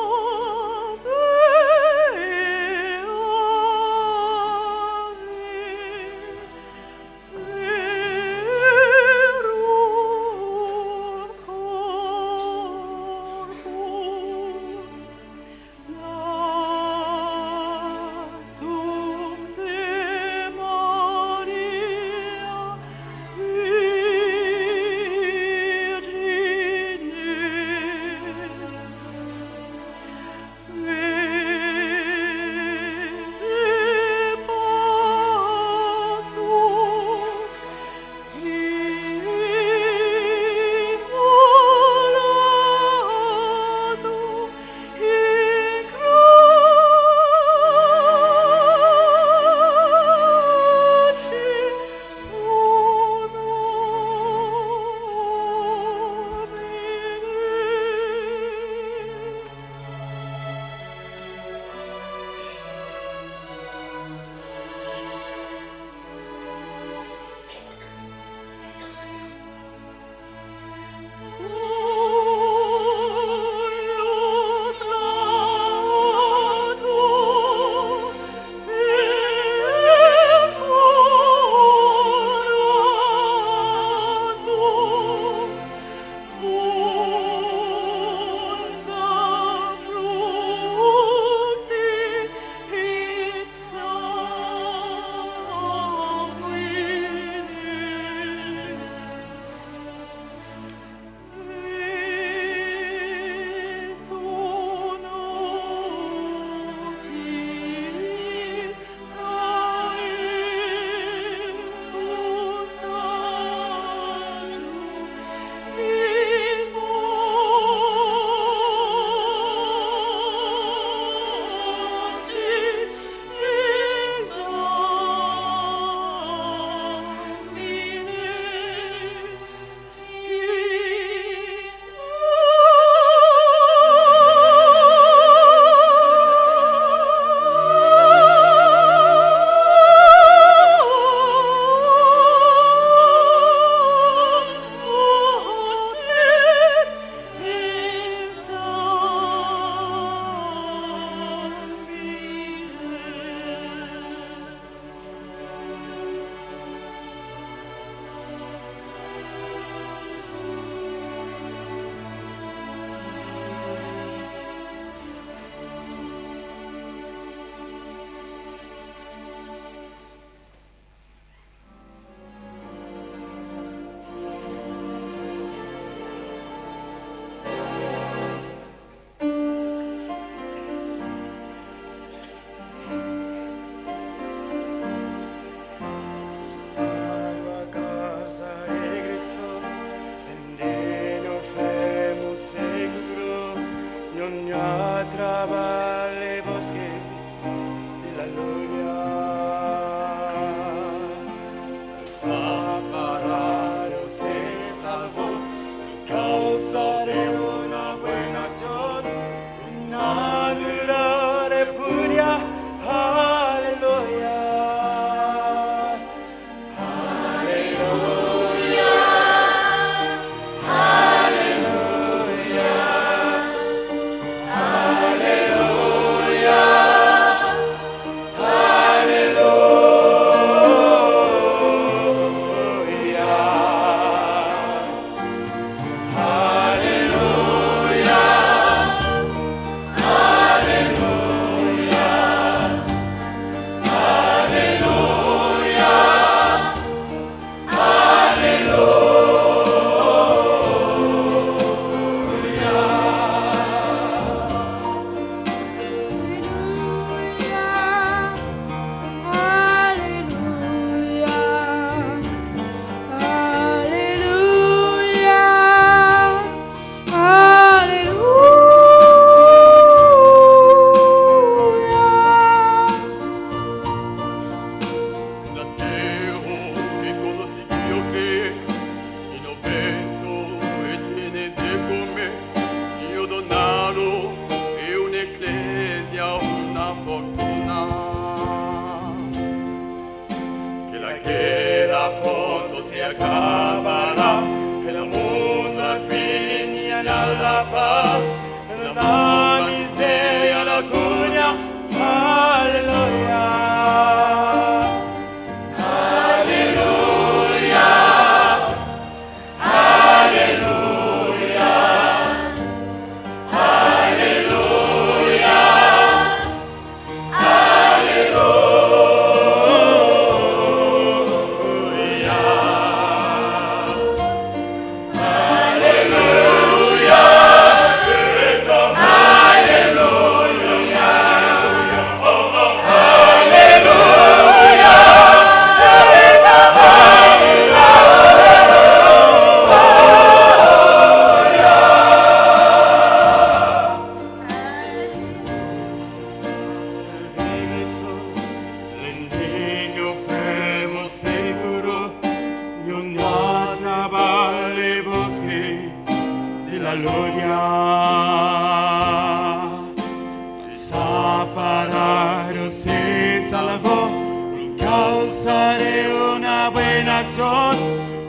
L: causa de una buena acción,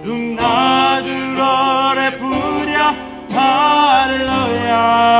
L: una dura repudia, aleluya.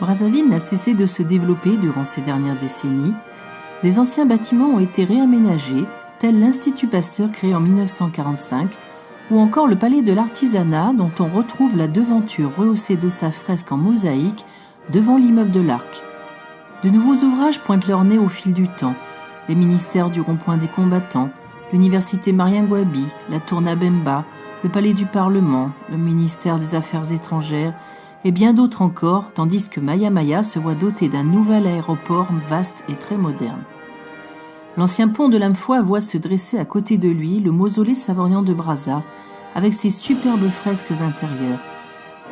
F: Brazzaville n'a cessé de se développer durant ces dernières décennies. Des anciens bâtiments ont été réaménagés, tels l'Institut Pasteur créé en 1945, ou encore le Palais de l'Artisanat dont on retrouve la devanture rehaussée de sa fresque en mosaïque devant l'immeuble de l'Arc. De nouveaux ouvrages pointent leur nez au fil du temps. Les ministères du Rond-Point des Combattants, l'Université Marien-Gouabi, la Tour Nabemba, le Palais du Parlement, le ministère des Affaires étrangères, et bien d'autres encore, tandis que Maya Maya se voit doté d'un nouvel aéroport vaste et très moderne. L'ancien pont de l'Amefoy voit se dresser à côté de lui le mausolée Savourian de Brazza, avec ses superbes fresques intérieures.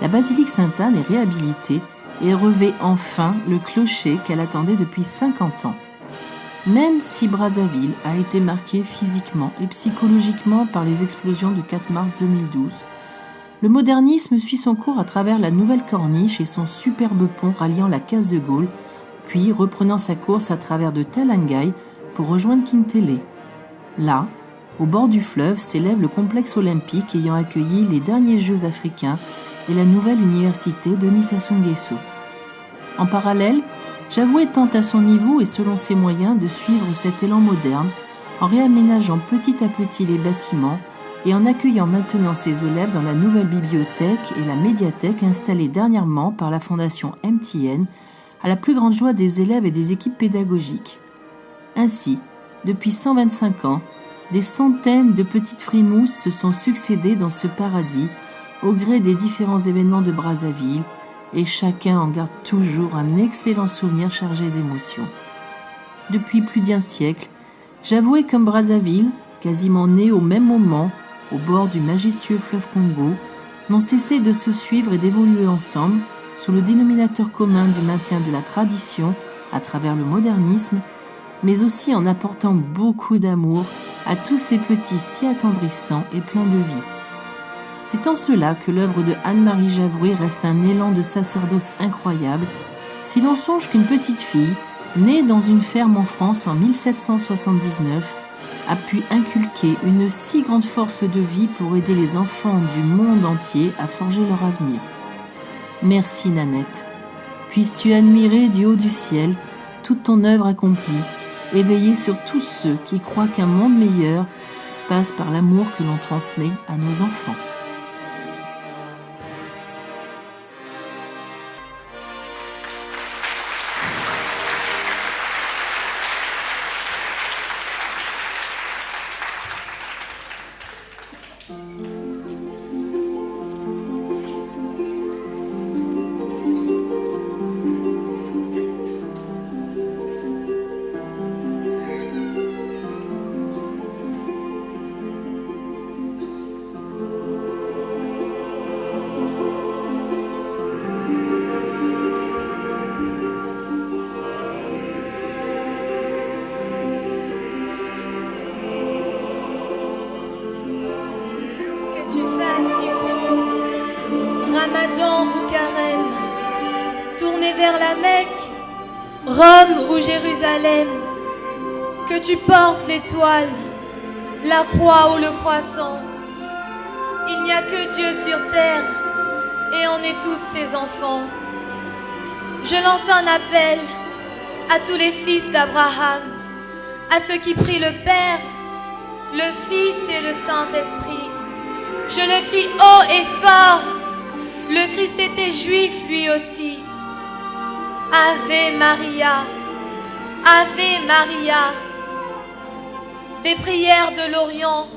F: La basilique Sainte-Anne est réhabilitée et revêt enfin le clocher qu'elle attendait depuis 50 ans. Même si Brazzaville a été marquée physiquement et psychologiquement par les explosions du 4 mars 2012, le modernisme suit son cours à travers la nouvelle corniche et son superbe pont ralliant la case de Gaulle, puis reprenant sa course à travers de Talangai pour rejoindre Kintele. Là, au bord du fleuve, s'élève le complexe olympique ayant accueilli les derniers Jeux africains et la nouvelle université Denis Sassou Nguesso. En parallèle, Javoué tente à son niveau et selon ses moyens de suivre cet élan moderne en réaménageant petit à petit les bâtiments et en accueillant maintenant ses élèves dans la nouvelle bibliothèque et la médiathèque installée dernièrement par la fondation MTN, à la plus grande joie des élèves et des équipes pédagogiques. Ainsi, depuis 125 ans, des centaines de petites frimousses se sont succédées dans ce paradis au gré des différents événements de Brazzaville, et chacun en garde toujours un excellent souvenir chargé d'émotions. Depuis plus d'1 siècle, Javoué comme Brazzaville, quasiment nés au même moment, au bord du majestueux fleuve Congo, n'ont cessé de se suivre et d'évoluer ensemble sous le dénominateur commun du maintien de la tradition à travers le modernisme, mais aussi en apportant beaucoup d'amour à tous ces petits si attendrissants et pleins de vie. C'est en cela que l'œuvre de Anne-Marie Javoué reste un élan de sacerdoce incroyable, si l'on songe qu'une petite fille, née dans une ferme en France en 1779, a pu inculquer une si grande force de vie pour aider les enfants du monde entier à forger leur avenir. Merci Nanette. Puisses-tu admirer du haut du ciel toute ton œuvre accomplie et veiller sur tous ceux qui croient qu'un monde meilleur passe par l'amour que l'on transmet à nos enfants.
I: Ramadan ou Carême, tourné vers la Mecque, Rome ou Jérusalem, que tu portes l'étoile, la croix ou le croissant, il n'y a que Dieu sur terre et on est tous ses enfants. Je lance un appel à tous les fils d'Abraham, à ceux qui prient le Père, le Fils et le Saint-Esprit. Je le crie haut et fort, le Christ était juif lui aussi. Ave Maria, Ave Maria. Des prières de l'Orient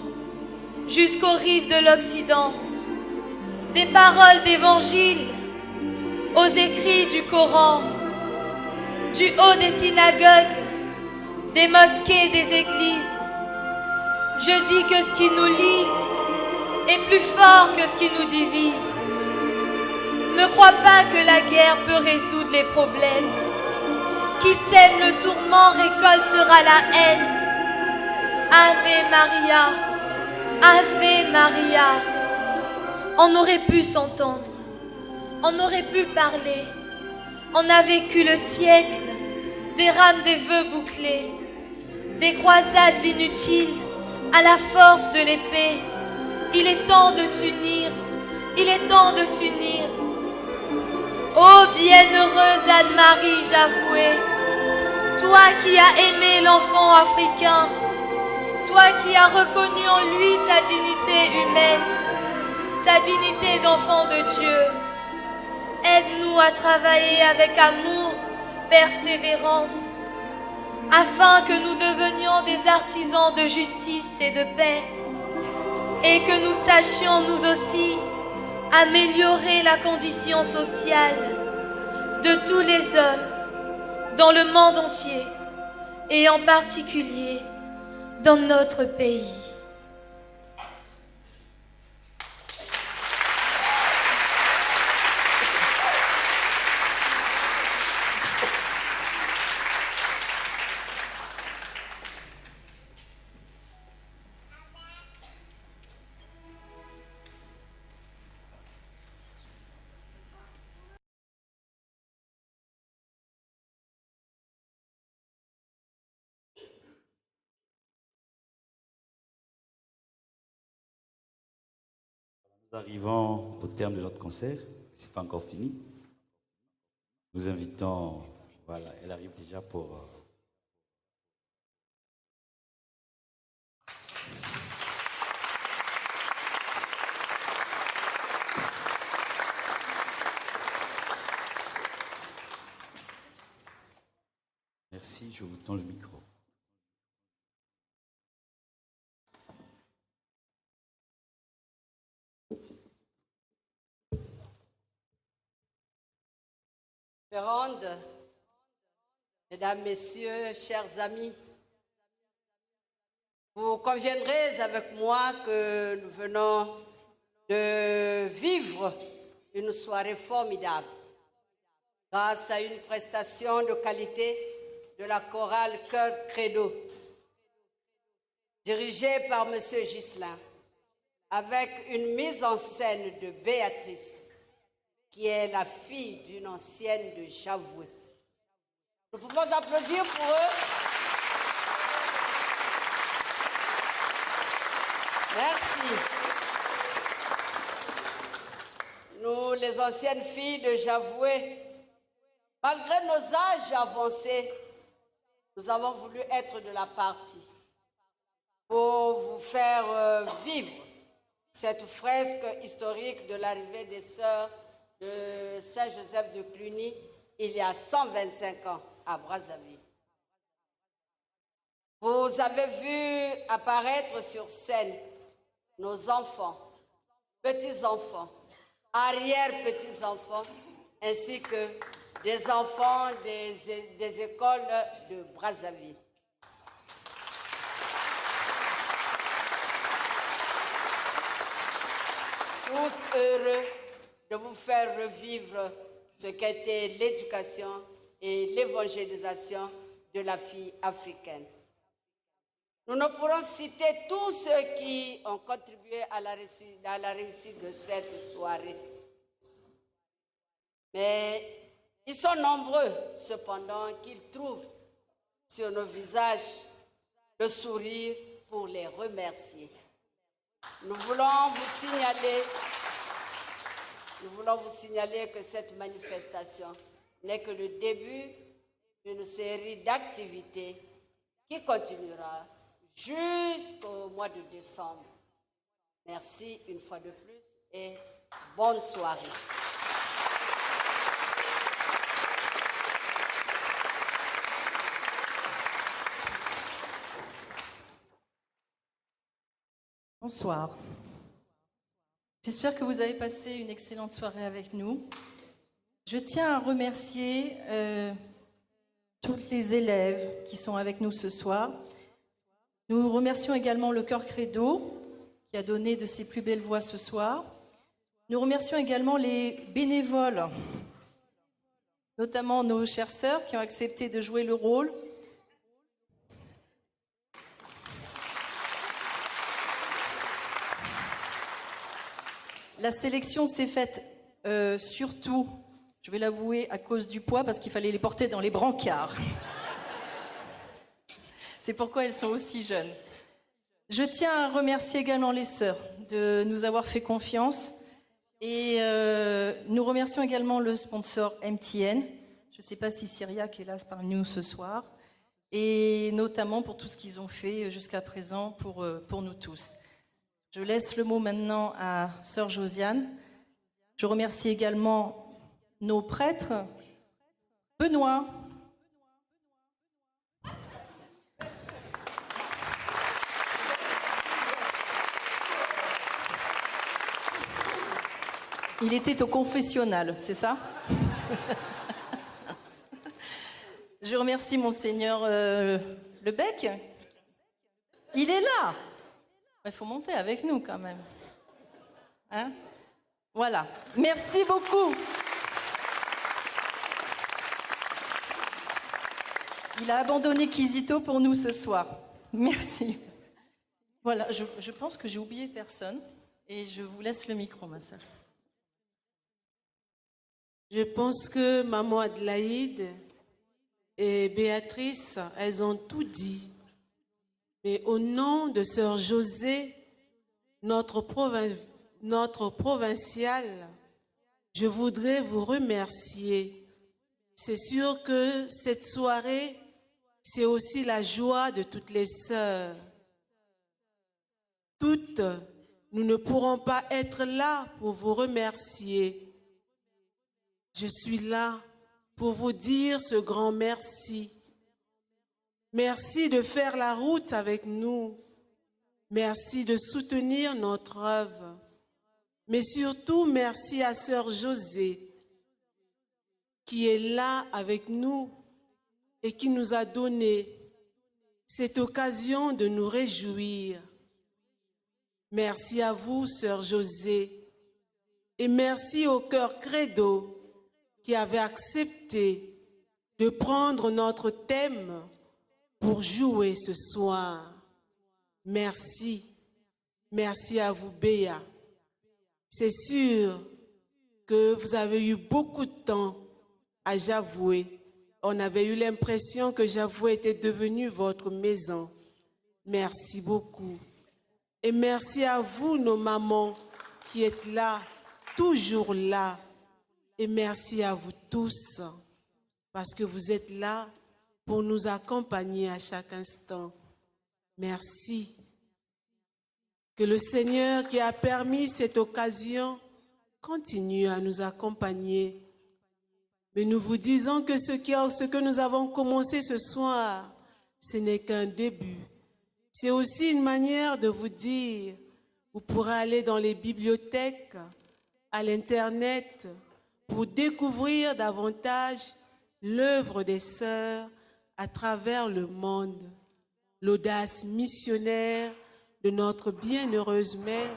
I: jusqu'aux rives de l'Occident, des paroles d'évangile aux écrits du Coran, du haut des synagogues, des mosquées, des églises. Je dis que ce qui nous lie est plus fort que ce qui nous divise. Ne crois pas que la guerre peut résoudre les problèmes. Qui sème le tourment récoltera la haine. Ave Maria, Ave Maria. On aurait pu s'entendre, on aurait pu parler. On a vécu le siècle, des rames des vœux bouclés, des croisades inutiles à la force de l'épée. Il est temps de s'unir, il est temps de s'unir. Ô bienheureuse Anne-Marie Javoué, toi qui as aimé l'enfant africain, toi qui as reconnu en lui sa dignité humaine, sa dignité d'enfant de Dieu, aide-nous à travailler avec amour, persévérance, afin que nous devenions des artisans de justice et de paix, et que nous sachions nous aussi améliorer la condition sociale de tous les hommes dans le monde entier, et en particulier dans notre pays.
M: Nous arrivons au terme de notre concert, ce n'est pas encore fini. Nous invitons, voilà, elle arrive déjà pour... Merci, je vous tends le micro.
N: Vérande, mesdames, messieurs, chers amis, vous conviendrez avec moi que nous venons de vivre une soirée formidable grâce à une prestation de qualité de la chorale Chœur Credo, dirigée par M. Ghislain, avec une mise en scène de Béatrice, qui est la fille d'une ancienne de Javoué. Nous pouvons applaudir pour eux. Merci. Nous, les anciennes filles de Javoué, malgré nos âges avancés, nous avons voulu être de la partie pour vous faire vivre cette fresque historique de l'arrivée des sœurs de Saint-Joseph de Cluny il y a 125 ans à Brazzaville. Vous avez vu apparaître sur scène nos enfants, petits-enfants, arrière-petits-enfants, ainsi que des enfants des écoles de Brazzaville. Tous heureux de vous faire revivre ce qu'était l'éducation et l'évangélisation de la fille africaine. Nous ne pourrons citer tous ceux qui ont contribué à la réussite de cette soirée. Mais ils sont nombreux, cependant, qu'ils trouvent sur nos visages le sourire pour les remercier. Nous voulons vous signaler que cette manifestation n'est que le début d'une série d'activités qui continuera jusqu'au mois de décembre. Merci une fois de plus et bonne soirée.
J: Bonsoir. J'espère que vous avez passé une excellente soirée avec nous. Je tiens à remercier tous les élèves qui sont avec nous ce soir. Nous remercions également le Chœur Credo qui a donné de ses plus belles voix ce soir. Nous remercions également les bénévoles, notamment nos chères sœurs qui ont accepté de jouer le rôle. La sélection s'est faite surtout, je vais l'avouer, à cause du poids, parce qu'il fallait les porter dans les brancards. C'est pourquoi elles sont aussi jeunes. Je tiens à remercier également les sœurs de nous avoir fait confiance. Et nous remercions également le sponsor MTN. Je ne sais pas si Syriac est là parmi nous ce soir. Et notamment pour tout ce qu'ils ont fait jusqu'à présent pour nous tous. Je laisse le mot maintenant à sœur Josiane. Je remercie également nos prêtres. Benoît. Il était au confessionnal, c'est ça? Je remercie Monseigneur Lebec. Il est là. Il faut monter avec nous quand même. Hein? Voilà. Merci beaucoup. Il a abandonné Kizito pour nous ce soir. Merci. Voilà, je pense que j'ai oublié personne et je vous laisse le micro, ma sœur.
O: Je pense que Maman Adelaïde et Béatrice, elles ont tout dit. Mais au nom de Sœur José, notre provinciale, je voudrais vous remercier. C'est sûr que cette soirée, c'est aussi la joie de toutes les sœurs. Toutes, nous ne pourrons pas être là pour vous remercier. Je suis là pour vous dire ce grand merci. Merci de faire la route avec nous. Merci de soutenir notre œuvre. Mais surtout, merci à Sœur José, qui est là avec nous et qui nous a donné cette occasion de nous réjouir. Merci à vous, Sœur José, et merci au Chœur Credo qui avait accepté de prendre notre thème pour jouer ce soir. Merci. Merci à vous, Béa. C'est sûr que vous avez eu beaucoup de temps à Javoué. On avait eu l'impression que Javoué était devenu votre maison. Merci beaucoup. Et merci à vous, nos mamans, qui êtes là, toujours là. Et merci à vous tous, parce que vous êtes là pour nous accompagner à chaque instant. Merci. Que le Seigneur qui a permis cette occasion continue à nous accompagner. Mais nous vous disons que ce que nous avons commencé ce soir, ce n'est qu'un début. C'est aussi une manière de vous dire, vous pourrez aller dans les bibliothèques, à l'Internet, pour découvrir davantage l'œuvre des sœurs à travers le monde, l'audace missionnaire de notre bienheureuse mère,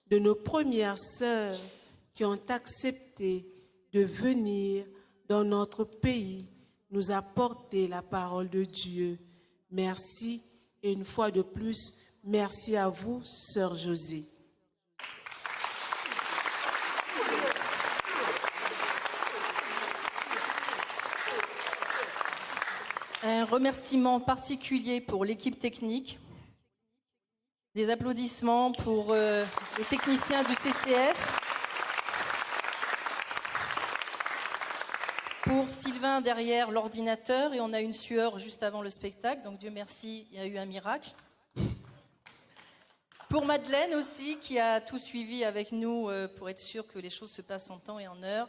O: de nos premières sœurs qui ont accepté de venir dans notre pays nous apporter la parole de Dieu. Merci et une fois de plus, merci à vous, Sœur José.
J: Un remerciement particulier pour l'équipe technique. Des applaudissements pour les techniciens du CCF. Pour Sylvain derrière l'ordinateur, et on a une sueur juste avant le spectacle, donc Dieu merci, il y a eu un miracle. Pour Madeleine aussi, qui a tout suivi avec nous pour être sûr que les choses se passent en temps et en heure.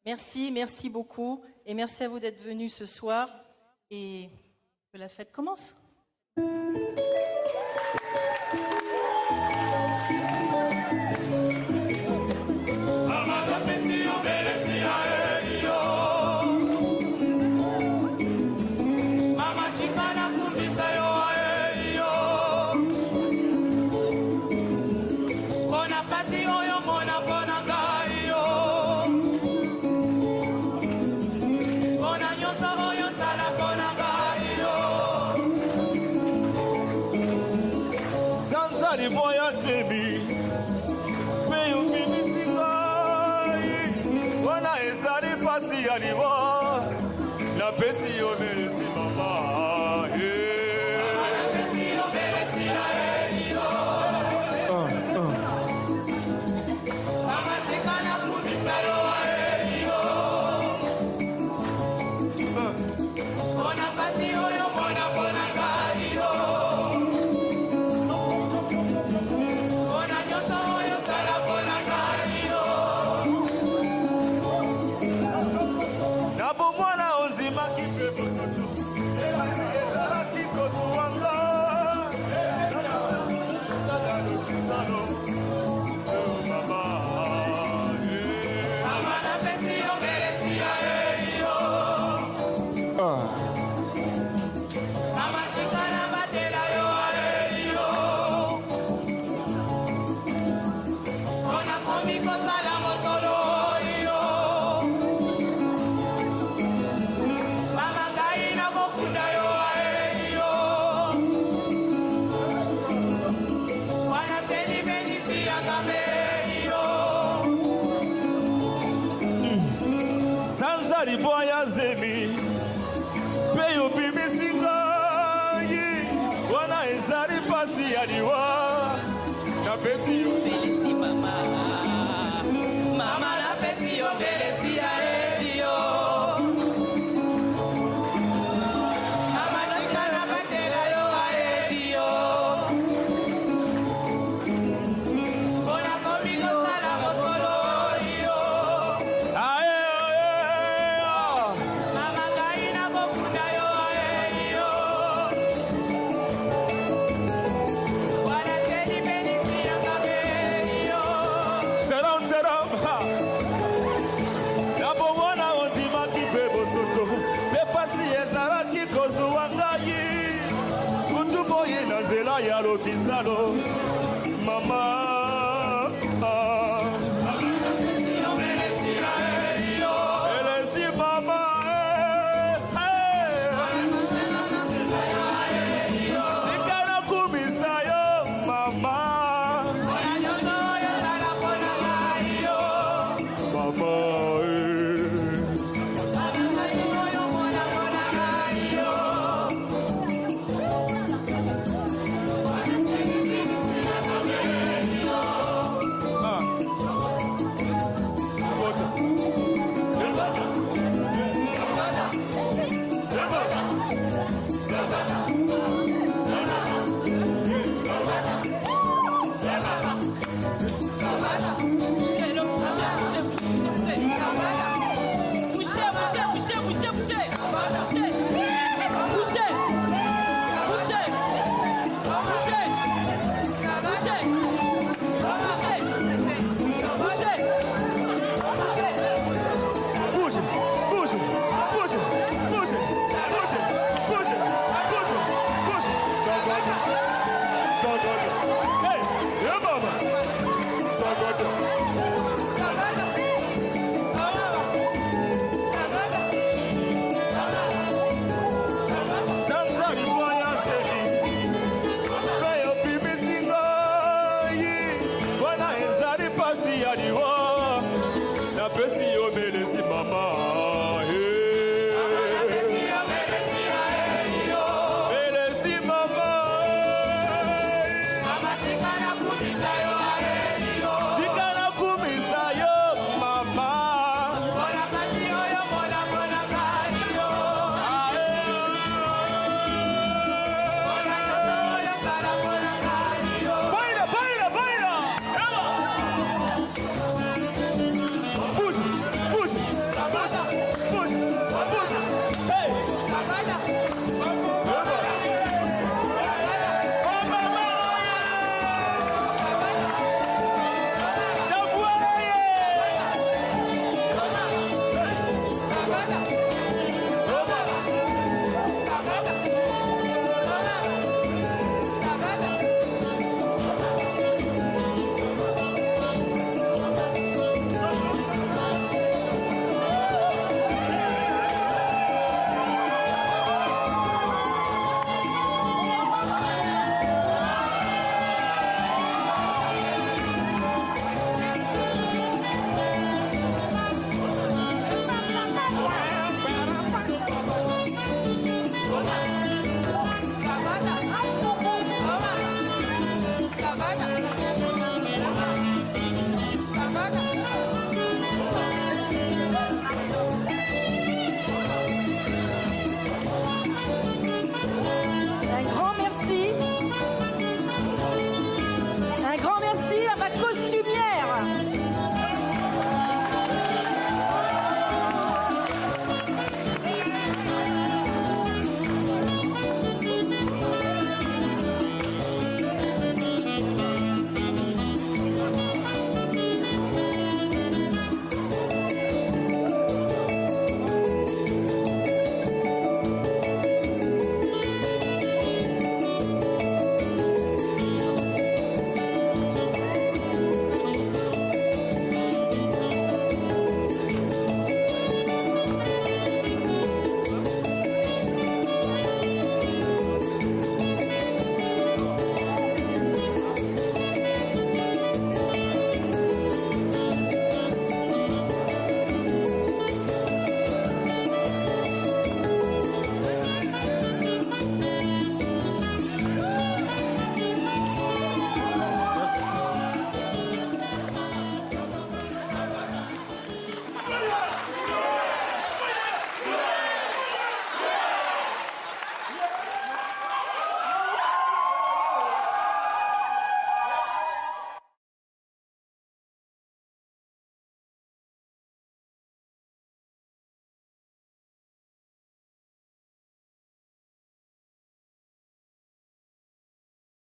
J: Merci, merci beaucoup, et merci à vous d'être venus ce soir, et que la fête commence.
L: La pesi yo meresi mama, la pesi yo meresi yo. Mama tikana kumisa yo yo. Bona pasi yo bona bona gari yo. Bona nyosa yo sala bona gari yo. Nabo mwana ozima kipe bosoto. Ela kiko suwanga. Riboya zemi peyo bimisinga yi wana ezari pasi aliwa na pesi yo belisi mama mama na pesi yo belisi ya edio mama chikana batela yo a edio bona komigo sala mosolo yo ae ya Robinzano, mama.